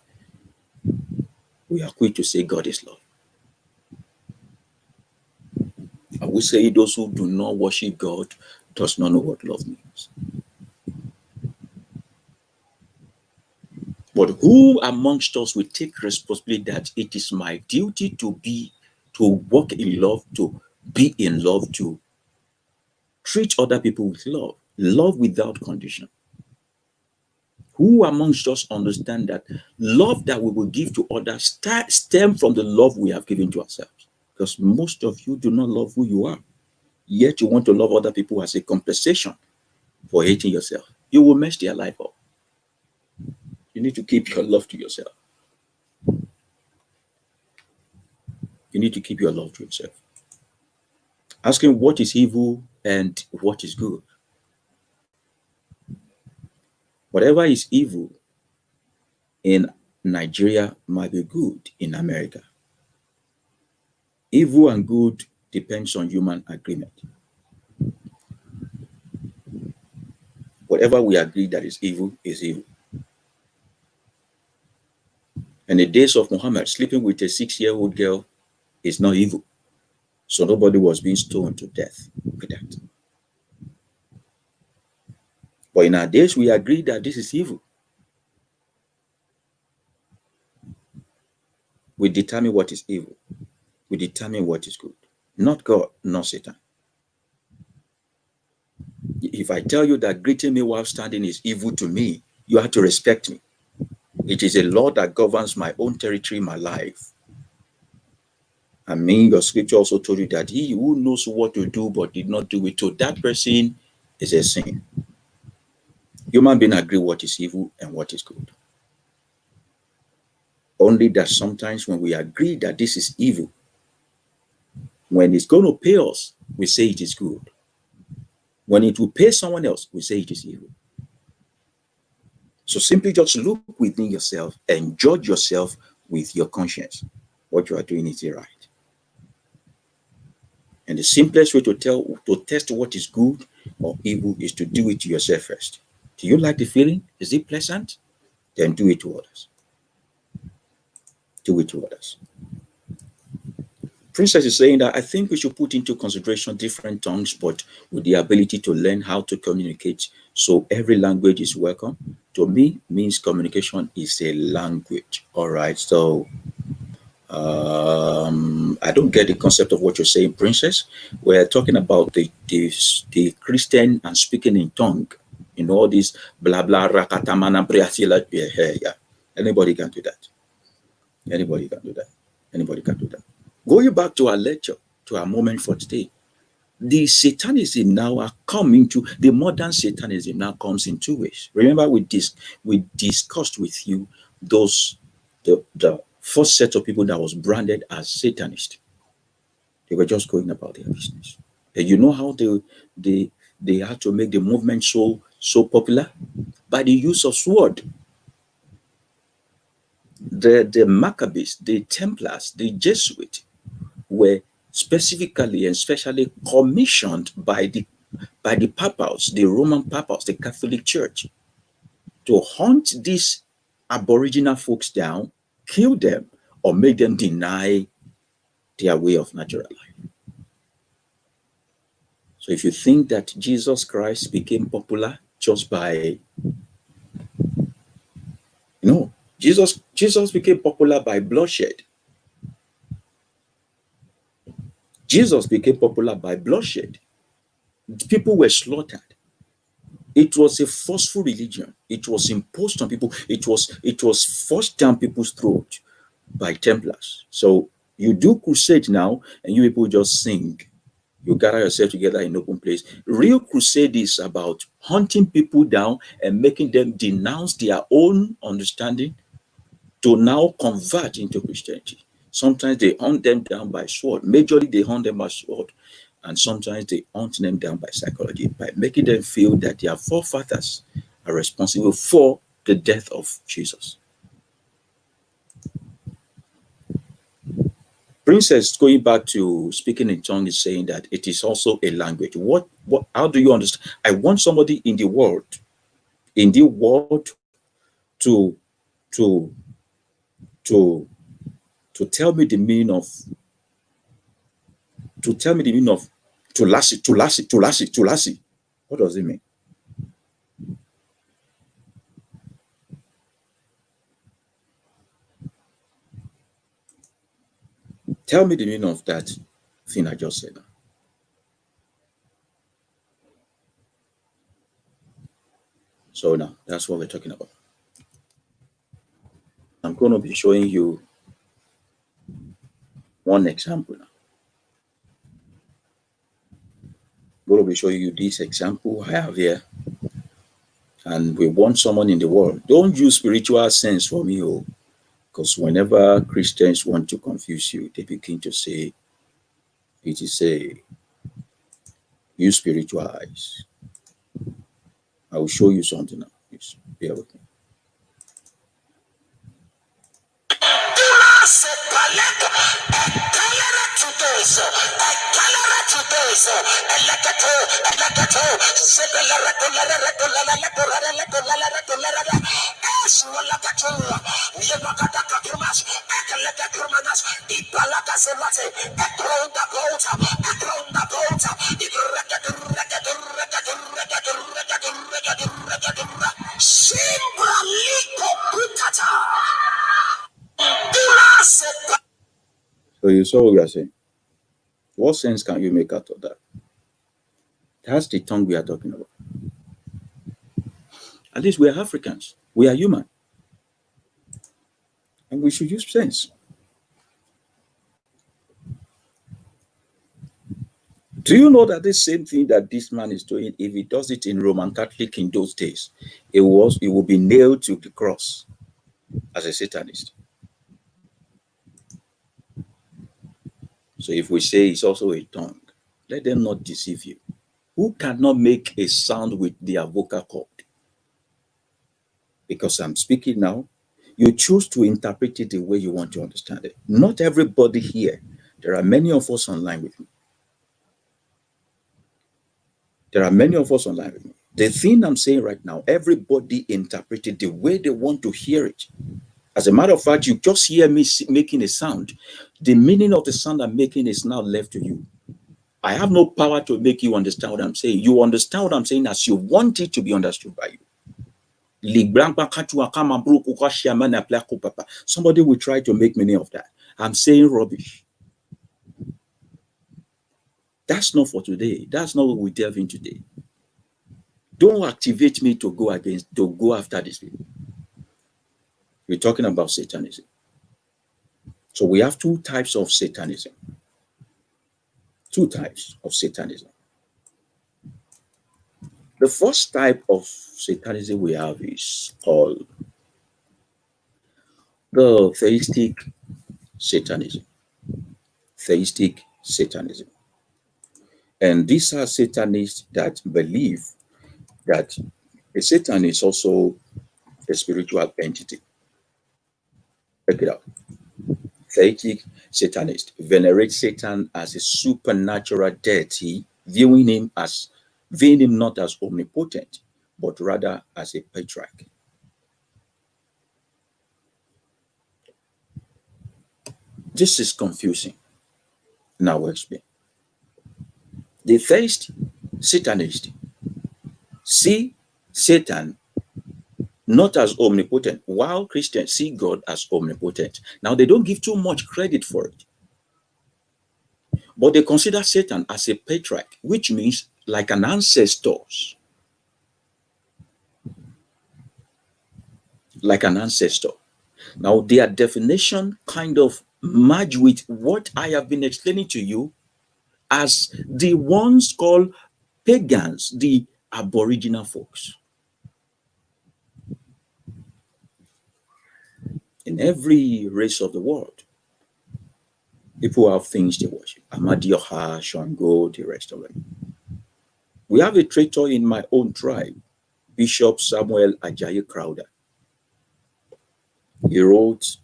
we are quick to say God is love. And we say those who do not worship God does not know what love means. But who amongst us will take responsibility that it is my duty to walk in love, to be in love, to treat other people with love without condition? Who amongst us understand that love that we will give to others stem from the love we have given to ourselves? Because most of you do not love who you are, yet you want to love other people as a compensation for hating yourself. You will mess their life up. You need to keep your love to yourself. You need to keep your love to yourself. Asking what is evil and what is good. Whatever is evil in Nigeria might be good in America. Evil and good depends on human agreement. Whatever we agree that is evil is evil. In the days of Muhammad, sleeping with a 6-year-old girl is not evil. So nobody was being stoned to death with that. But in our days, we agree that this is evil. We determine what is evil. We determine what is good. Not God, not Satan. If I tell you that greeting me while standing is evil to me, you have to respect me. It is a law that governs my own territory, my life. I mean, your scripture also told you that he who knows what to do but did not do it to that person is a sin. Human beings agree what is evil and what is good. Only that sometimes when we agree that this is evil, when it's going to pay us, we say it is good. When it will pay someone else, we say it is evil. So simply just look within yourself and judge yourself with your conscience. What you are doing, is it right? And the simplest way to test what is good or evil is to do it to yourself first. Do you like the feeling? Is it pleasant? Then do it to others. Do it to others. Princess is saying that I think we should put into consideration different tongues, but with the ability to learn how to communicate so every language is welcome. To me, means communication is a language. All right. So I don't get the concept of what you're saying, Princess. We're talking about the Christian and speaking in tongue. You know, all this blah blah rakatamana briatila. Yeah. Anybody can do that. Anybody can do that. Anybody can do that. Going back to our lecture, to our moment for today, the Satanism now are coming to the modern Satanism now comes in two ways. Remember, we discussed with you the first set of people that was branded as Satanist. They were just going about their business. And you know how they had to make the movement so popular? By the use of sword. The Maccabees, the Templars, the Jesuits were specifically and specially commissioned by the papals, the Roman papals, the Catholic Church, to hunt these aboriginal folks down, kill them, or make them deny their way of natural life. So if you think that Jesus Christ became popular just by Jesus became popular by bloodshed. Jesus became popular by bloodshed. People were slaughtered. It was a forceful religion. It was imposed on people. It was forced down people's throat by Templars. So you do crusade now, and you people just sing You gather yourself together in open place. Real crusade is about hunting people down and making them denounce their own understanding to now convert into Christianity. Sometimes they hunt them down by sword. Majorly, they hunt them by sword. And sometimes they hunt them down by psychology, by making them feel that their forefathers are responsible for the death of Jesus. Princess, going back to speaking in tongues, is saying that it is also a language. How do you understand? I want somebody in the world to to to to tell me the meaning of tulasi. What does it mean? Tell me the meaning of that thing I just said. So now that's what we're talking about. I'm going to be showing you one example now. I'm going to be showing you this example I have here. And we want someone in the world. Don't use spiritual sense for me, because whenever Christians want to confuse you, they begin to say, it is a use spiritual eyes. I will show you something now. Please bear with me. So you saw what we are saying. What sense can you make out of that? That's the tongue we are talking about. At least we are Africans. We are human. And we should use sense. Do you know that this same thing that this man is doing, if he does it in Roman Catholic in those days, it will be nailed to the cross as a Satanist. So if we say it's also a tongue, let them not deceive you. Who cannot make a sound with their vocal cord? Because I'm speaking now, you choose to interpret it the way you want to understand it. Not everybody here. There are many of us online with me. The thing I'm saying right now, everybody interpret it the way they want to hear it. As a matter of fact, you just hear me making a sound. The meaning of the sound I'm making is now left to you. I have no power to make you understand what I'm saying. You understand what I'm saying as you want it to be understood by you. Somebody will try to make meaning of that. I'm saying rubbish. That's not for today. That's not what we delve in today. Don't activate me to go after these people. We're talking about Satanism. So we have two types of Satanism. Two types of Satanism. The first type of Satanism we have is called the theistic Satanism. Theistic Satanism. And these are Satanists that believe that a Satan is also a spiritual entity. Check it out. Theistic Satanist venerate Satan as a supernatural deity, viewing him not as omnipotent, but rather as a patriarch. This is confusing. Now we'll explain. The theist Satanist see Satan not as omnipotent, while Christians see God as omnipotent. Now, they don't give too much credit for it. But they consider Satan as a patriarch, which means like an ancestor. Like an ancestor. Now, their definition kind of merge with what I have been explaining to you as the ones called pagans, the aboriginal folks. In every race of the world, people have things they worship. Amadioha, Shango, the rest of them. We have a traitor in my own tribe, Bishop Samuel Ajayi Crowder. He wrote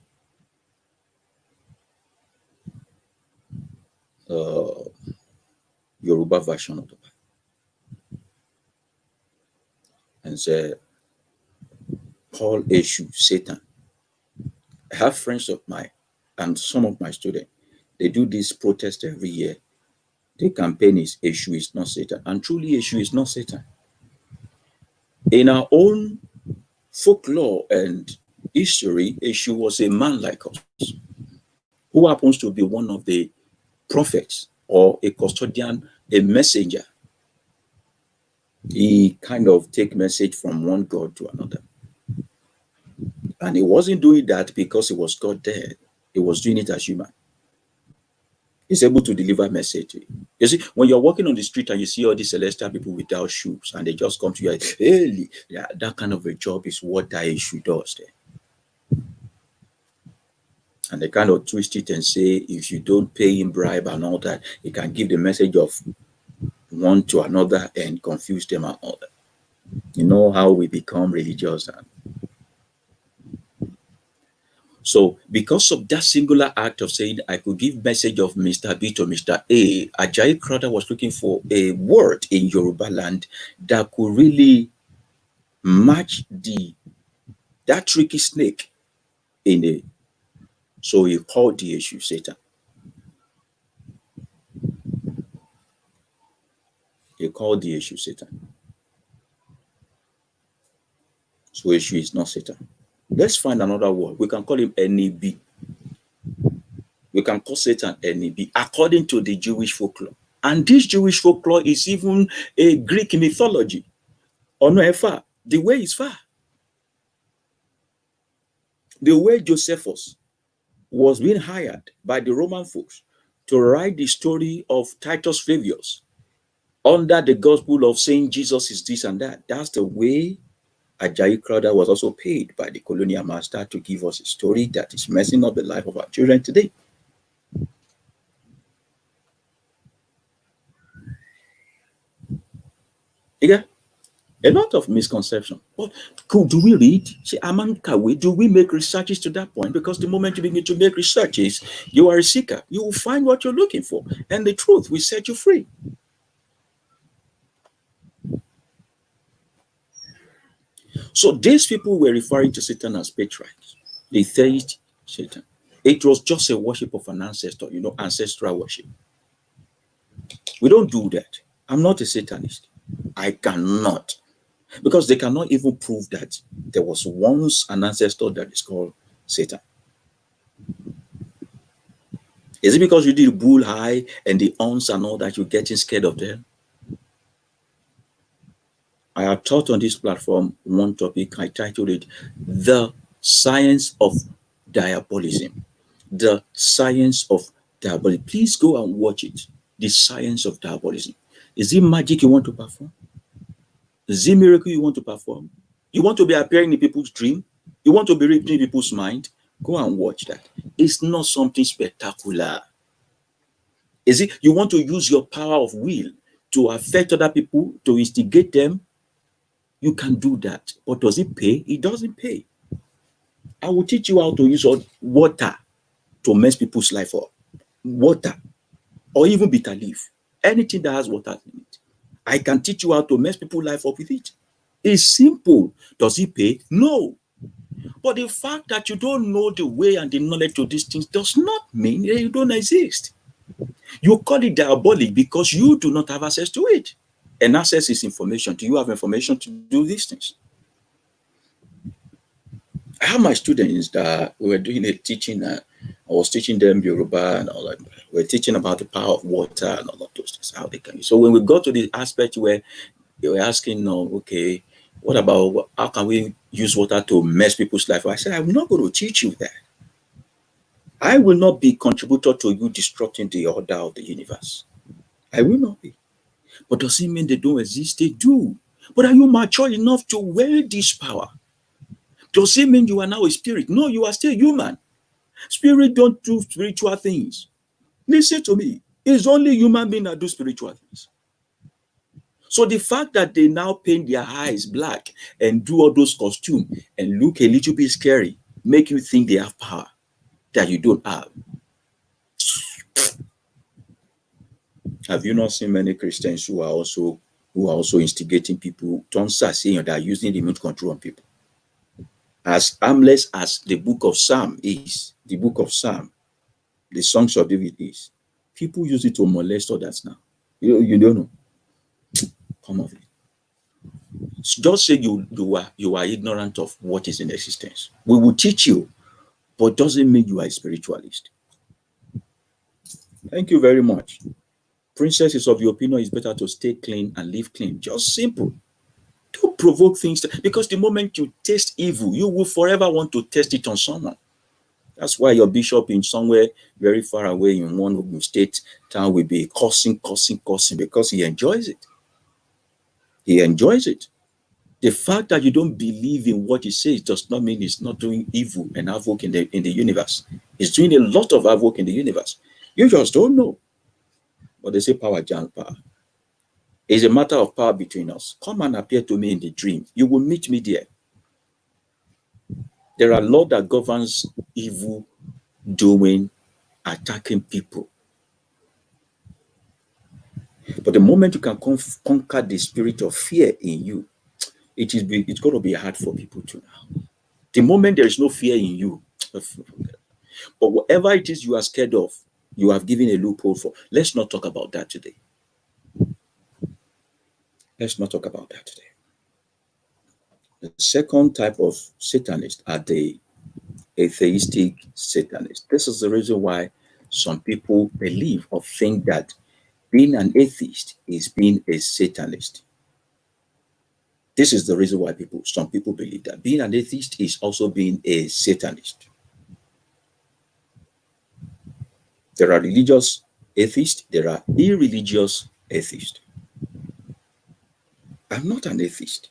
Yoruba version of the Bible and said, Paul Eshu, Satan. I have friends of mine and some of my students. They do this protest every year. The campaign is Eshu is not Satan. And truly, Eshu is not Satan. In our own folklore and history, Eshu was a man like us who happens to be one of the prophets or a custodian, a messenger. He kind of take message from one God to another. And he wasn't doing that because he was God there. He was doing it as human. He's able to deliver message. You see, when you're walking on the street and you see all these celestial people without shoes and they just come to you, hey, yeah, that kind of a job is what that issue does there. And they kind of twist it and say, if you don't pay him bribe and all that, he can give the message of one to another and confuse them and all that. You know how we become religious. So because of that singular act of saying I could give message of Mr. B to Mr. A, Ajayi Crowder was looking for a word in Yoruba land that could really match that tricky snake in it. So he called the issue Satan. He called the issue Satan. So issue is not Satan. Let's find another word. We can call him NEB. We can call Satan NEB according to the Jewish folklore. And this Jewish folklore is even a Greek mythology. Onoefa, the way is far. The way Josephus was being hired by the Roman folks to write the story of Titus Flavius under the gospel of saying Jesus is this and that. That's the way Ajayi Crowder was also paid by the colonial master to give us a story that is messing up the life of our children today. Yeah, a lot of misconception. But do we read? See, do we make researches to that point? Because the moment you begin to make researches, you are a seeker. You will find what you're looking for, and the truth will set you free. So these people were referring to Satan as patriarchs. They theist Satan. It was just a worship of an ancestor, ancestral worship. We don't do that. I'm not a Satanist. I cannot. Because they cannot even prove that there was once an ancestor that is called Satan. Is it because you did bull high and the aunts and all that you're getting scared of them? I have taught on this platform one topic. I titled it The Science of Diabolism. The Science of Diabolism. Please go and watch it. The Science of Diabolism. Is it magic you want to perform? Is it miracle you want to perform? You want to be appearing in people's dream? You want to be reading people's mind? Go and watch that. It's not something spectacular. Is it you want to use your power of will to affect other people, to instigate them? You can do that. But does it pay? It doesn't pay. I will teach you how to use water to mess people's life up. Water. Or even bitter leaf. Anything that has water in it. I can teach you how to mess people's life up with it. It's simple. Does it pay? No. But the fact that you don't know the way and the knowledge to these things does not mean that you don't exist. You call it diabolic because you do not have access to it. And access is information. Do you have information to do these things? I have my students that we were doing a teaching. I was teaching them Yoruba and all that. We're teaching about the power of water and all of those things, how they can use. So when we got to the aspect where they were asking, okay, what about how can we use water to mess people's life? I said, I'm not going to teach you that. I will not be contributor to you destructing the order of the universe. I will not be. But does it mean they don't exist? They do. But are you mature enough to wield this power? Does it mean you are now a spirit? No, you are still human. Spirit don't do spiritual things. Listen to me. It's only human beings that do spiritual things. So the fact that they now paint their eyes black and do all those costumes and look a little bit scary, make you think they have power that you don't have. Have you not seen many Christians who are also instigating people, saying that are using remote control on people? As harmless as the book of Psalm is, the book of Psalm, the songs of David is, people use it to molest others now. You don't know. Come of it. Just say you are ignorant of what is in existence. We will teach you, but doesn't mean you are a spiritualist. Thank you very much. Princess is of the opinion it's better to stay clean and live clean. Just simple. Don't provoke things, because the moment you taste evil, you will forever want to test it on someone. That's why your bishop in somewhere very far away in one state town will be cursing, because he enjoys it. He enjoys it. The fact that you don't believe in what he says does not mean he's not doing evil and havoc in the universe. He's doing a lot of havoc in the universe. You just don't know. But they say power, giant power. It's a matter of power between us. Come and appear to me in the dream. You will meet me there. There are laws that governs evil doing, attacking people. But the moment you can conquer the spirit of fear in you, it's going to be hard for people to know. The moment there is no fear in you, but whatever it is you are scared of, you have given a loophole for. Let's not talk about that today. Let's not talk about that today. The second type of Satanists are the atheistic Satanists. This is the reason why some people believe or think that being an atheist is being a Satanist. This is the reason why some people believe that being an atheist is also being a Satanist. There are religious atheists, there are irreligious atheists. I'm not an atheist.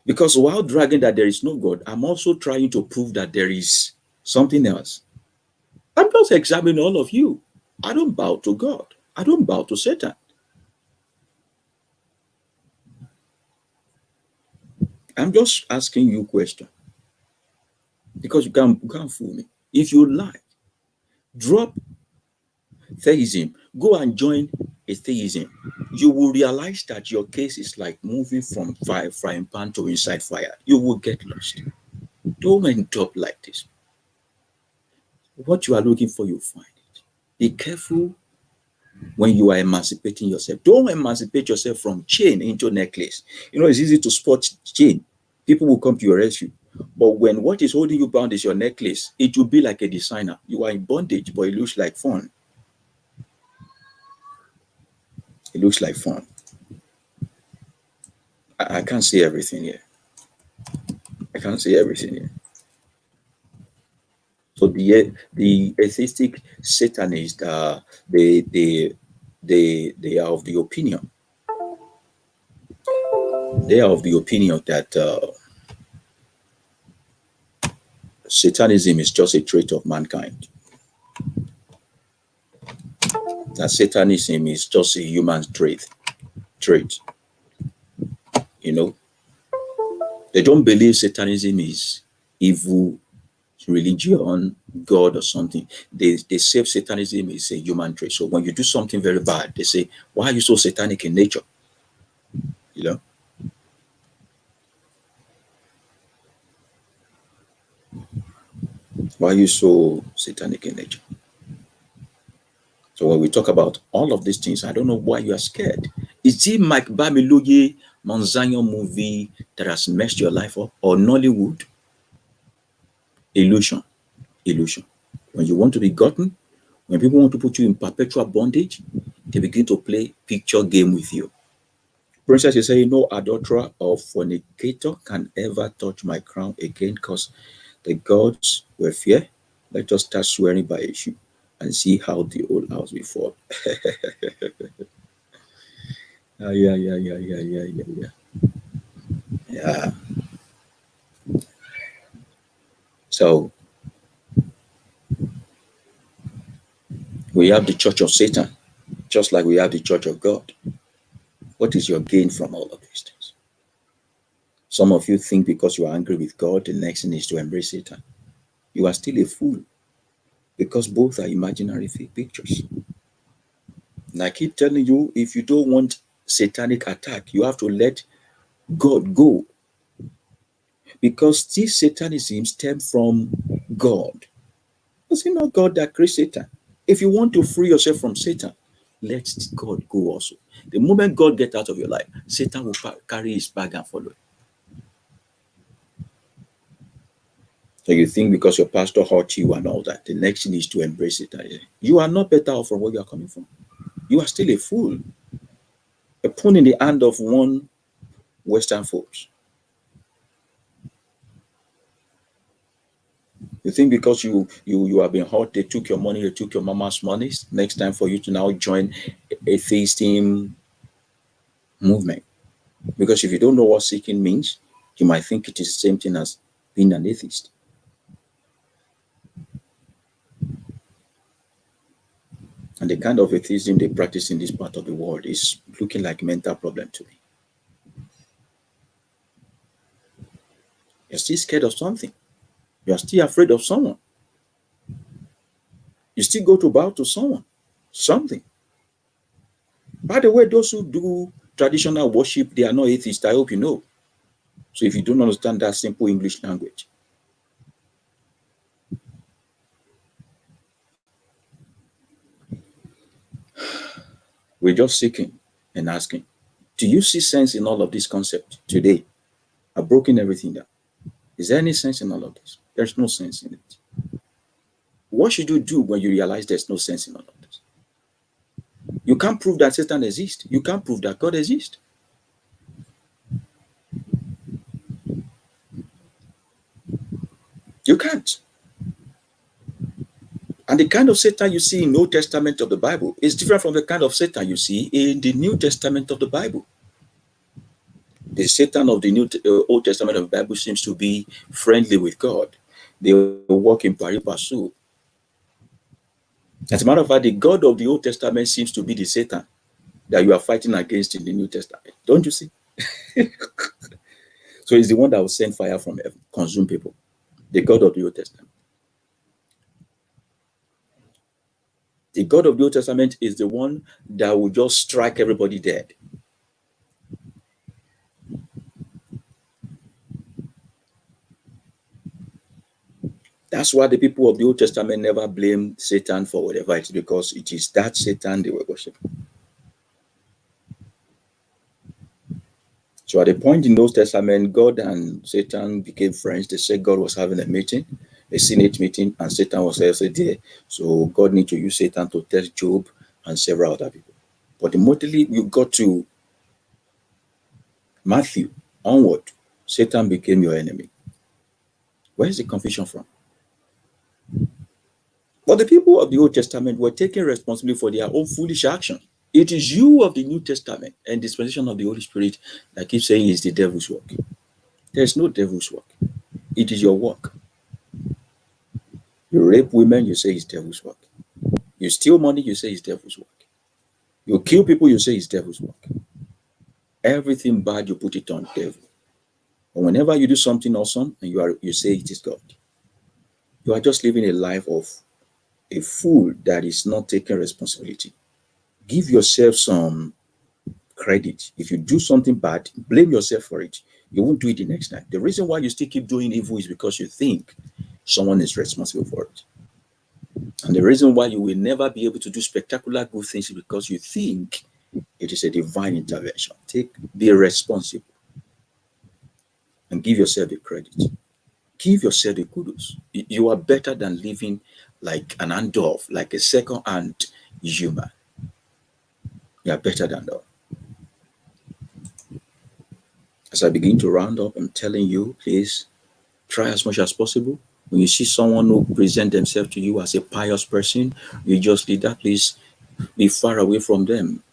Because while dragging that there is no God, I'm also trying to prove that there is something else. I'm just examining all of you. I don't bow to God. I don't bow to Satan. I'm just asking you a question. Because you can't fool me. If you like, drop theism, go and join atheism. You will realize that your case is like moving from frying pan to inside fire. You will get lost. Don't end up like this. What you are looking for, you'll find it. Be careful when you are emancipating yourself. Don't emancipate yourself from chain into necklace. It's easy to spot chain. People will come to your rescue. But when what is holding you bound is your necklace, it will be like a designer. You are in bondage, but it looks like fun. It looks like fun. I can't say everything here. I can't say everything here. So the atheistic Satanists, they are of the opinion. They are of the opinion that Satanism is just a trait of mankind. That Satanism is just a human trait. They don't believe Satanism is evil religion, God or something. They say Satanism is a human trait. So when you do something very bad, they say, why are you so satanic in nature? Why are you so satanic in nature? So when we talk about all of these things, I don't know why you are scared. Is it Mike Bamiloye Monzanyo movie that has messed your life up, or Nollywood? Illusion. When you want to be gotten, when people want to put you in perpetual bondage, they begin to play picture game with you. Princess is saying, no adulterer or fornicator can ever touch my crown again, because the gods were fear. Let us start swearing by issue. and see how the old house will fall. Yeah, yeah, yeah, yeah, yeah, yeah, yeah. Yeah. So we have the church of Satan, just like we have the church of God. What is your gain from all of these things? Some of you think because you are angry with God, the next thing is to embrace Satan. You are still a fool because both are imaginary fake pictures. And I keep telling you, if you don't want satanic attack, you have to let God go, because this Satanism stems from God. It's not God that creates Satan. If you want to free yourself from Satan, let God go also. The moment God gets out of your life, Satan will carry his bag and follow. So you think because your pastor hurt you and all that, the next thing is to embrace it. You are not better off from where you are coming from. You are still a fool. A pawn in the hand of one Western force. You think because you have been hurt, they took your money, they took your mama's money. Next time for you to now join a theism movement. Because if you don't know what seeking means, you might think it is the same thing as being an atheist. And the kind of atheism they practice in this part of the world is looking like a mental problem to me. You're still scared of something. You're still afraid of someone. You still go to bow to someone, something. By the way, those who do traditional worship, they are not atheists. I hope you know. So if you don't understand that simple English language, we're just seeking and asking, do you see sense in all of this concept today? I've broken everything down. Is there any sense in all of this? There's no sense in it. What should you do when you realize there's no sense in all of this? You can't prove that Satan exists. You can't prove that God exists. You can't. And the kind of Satan you see in the Old Testament of the Bible is different from the kind of Satan you see in the New Testament of the Bible. The Satan of the Old Testament of the Bible seems to be friendly with God. They walk in pari passu. As a matter of fact, the God of the Old Testament seems to be the Satan that you are fighting against in the New Testament. Don't you see? So he's the one that will send fire from heaven, consume people. The God of the Old Testament. The God of the Old Testament is the one that will just strike everybody dead. That's why the people of the Old Testament never blame Satan for whatever it is, because it is that Satan they were worshiping. So at the point in the Old Testament, God and Satan became friends. They said God was having a meeting, a Senate meeting, and Satan was also there. So God needed to use Satan to test Job and several other people. But immediately you got to Matthew onward, Satan became your enemy. Where's the confusion from? But the people of the Old Testament were taking responsibility for their own foolish actions. It is you of the New Testament and dispensation of the Holy Spirit that keep saying is the devil's work. There's no devil's work. It is your work. You rape women, you say it's devil's work. You steal money, you say it's devil's work. You kill people, you say it's devil's work. Everything bad, you put it on devil. But whenever you do something awesome and you say it is God, you are just living a life of a fool that is not taking responsibility. Give yourself some credit. If you do something bad, blame yourself for it. You won't do it the next time. The reason why you still keep doing evil is because you think someone is responsible for it. And the reason why you will never be able to do spectacular good things is because you think it is a divine intervention. Be responsible and give yourself the credit. Give yourself the kudos. You are better than living like an Andorf, like a second-hand human. You are better than that. As I begin to round up, I'm telling you, please try as much as possible When you see someone who present themselves to you as a pious person, you just leave that place, be far away from them.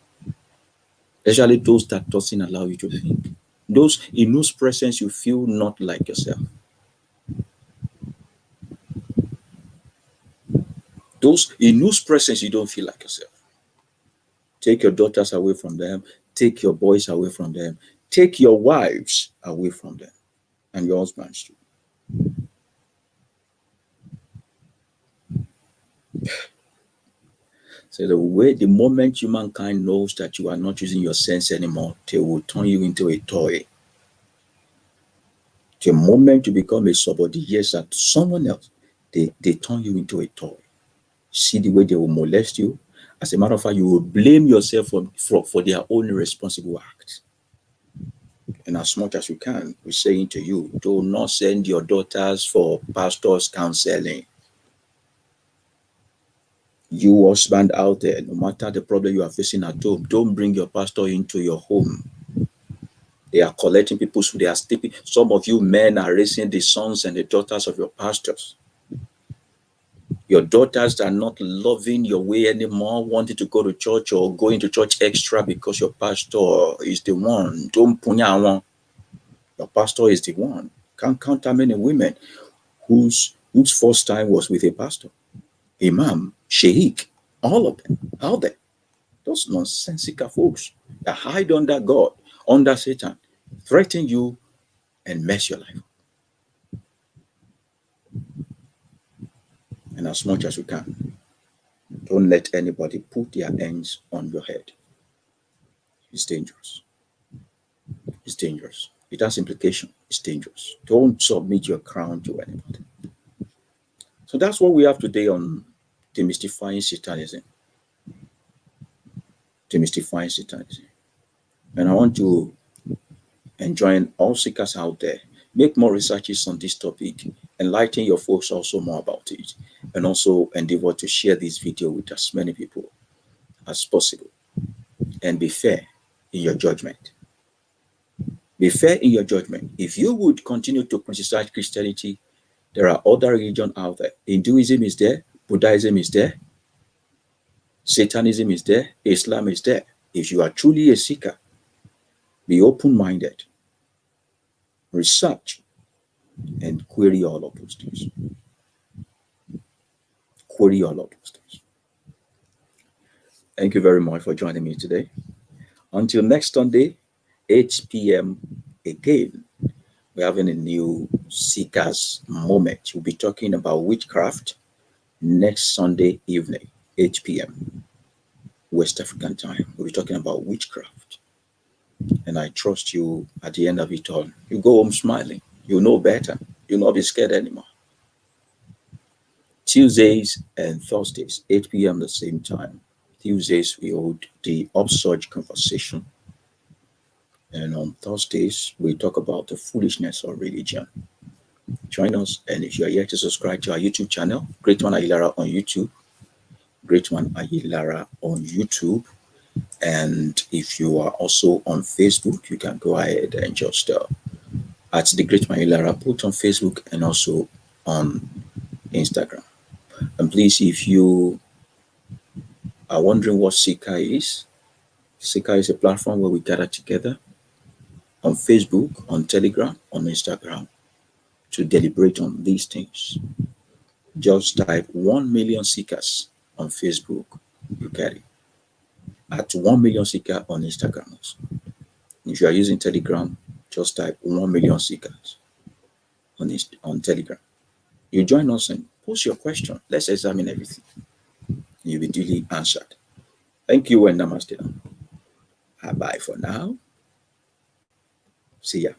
Especially those that doesn't allow you to think. Those in whose presence you feel not like yourself. Those in whose presence you don't feel like yourself. Take your daughters away from them. Take your boys away from them. Take your wives away from them. And your husbands too. So the moment humankind knows that you are not using your sense anymore, they will turn you into a toy. The moment you become a subordinate to someone else, they turn you into a toy. See the way they will molest you. As a matter of fact, you will blame yourself for their own irresponsible acts. And as much as you can, we're saying to you, do not send your daughters for pastors' counseling. You husband out there, no matter the problem you are facing at home, don't bring your pastor into your home. They are collecting people, so they are sleeping. Some of you men are raising the sons and the daughters of your pastors. Your daughters are not loving your way anymore, wanting to go to church or going to church extra because your pastor is the one. Don't punya one. Your pastor is the one. Can't count how many women whose first time was with a pastor, imam, sheikh, all of them out there. Those nonsensical folks that hide under God, under Satan, threaten you and mess your life. And as much as you can, don't let anybody put their hands on your head. It's dangerous. It's dangerous. It has implication. It's dangerous. Don't submit your crown to anybody. So that's what we have today on demystifying Satanism. Demystifying Satanism. And I want to enjoin all seekers out there, make more researches on this topic, enlighten your folks also more about it, and also endeavor to share this video with as many people as possible. And be fair in your judgment. Be fair in your judgment. If you would continue to criticize Christianity, there are other religions out there. Hinduism is there, Buddhism is there, Satanism is there, Islam is there. If you are truly a seeker, be open-minded, research, and query all of those things. Query all of those things. Thank you very much for joining me today. Until next Sunday, 8 p.m. again, we're having a new Seekers Moment. We'll be talking about witchcraft next Sunday evening, 8 p.m. West African time. We'll be talking about witchcraft. And I trust you at the end of it all. You go home smiling. You know better. You'll not be scared anymore. Tuesdays and Thursdays, 8 p.m. the same time. Tuesdays, we hold the upsurge conversation. And on Thursdays, we talk about the foolishness of religion. Join us. And if you are yet to subscribe to our YouTube channel, Greatman Ayilara on YouTube, Greatman Ayilara on YouTube. And if you are also on Facebook, you can go ahead and just at the Greatman Ayilara, put on Facebook and also on Instagram. And please, if you are wondering what Sika is a platform where we gather together on Facebook, on Telegram, on Instagram to deliberate on these things. Just type 1 million seekers on Facebook, you get it. At 1 million seekers on Instagram also. If you are using Telegram, just type 1 million seekers on Telegram. You join us and post your question. Let's examine everything. You'll be duly answered. Thank you and namaste. Bye for now. See ya.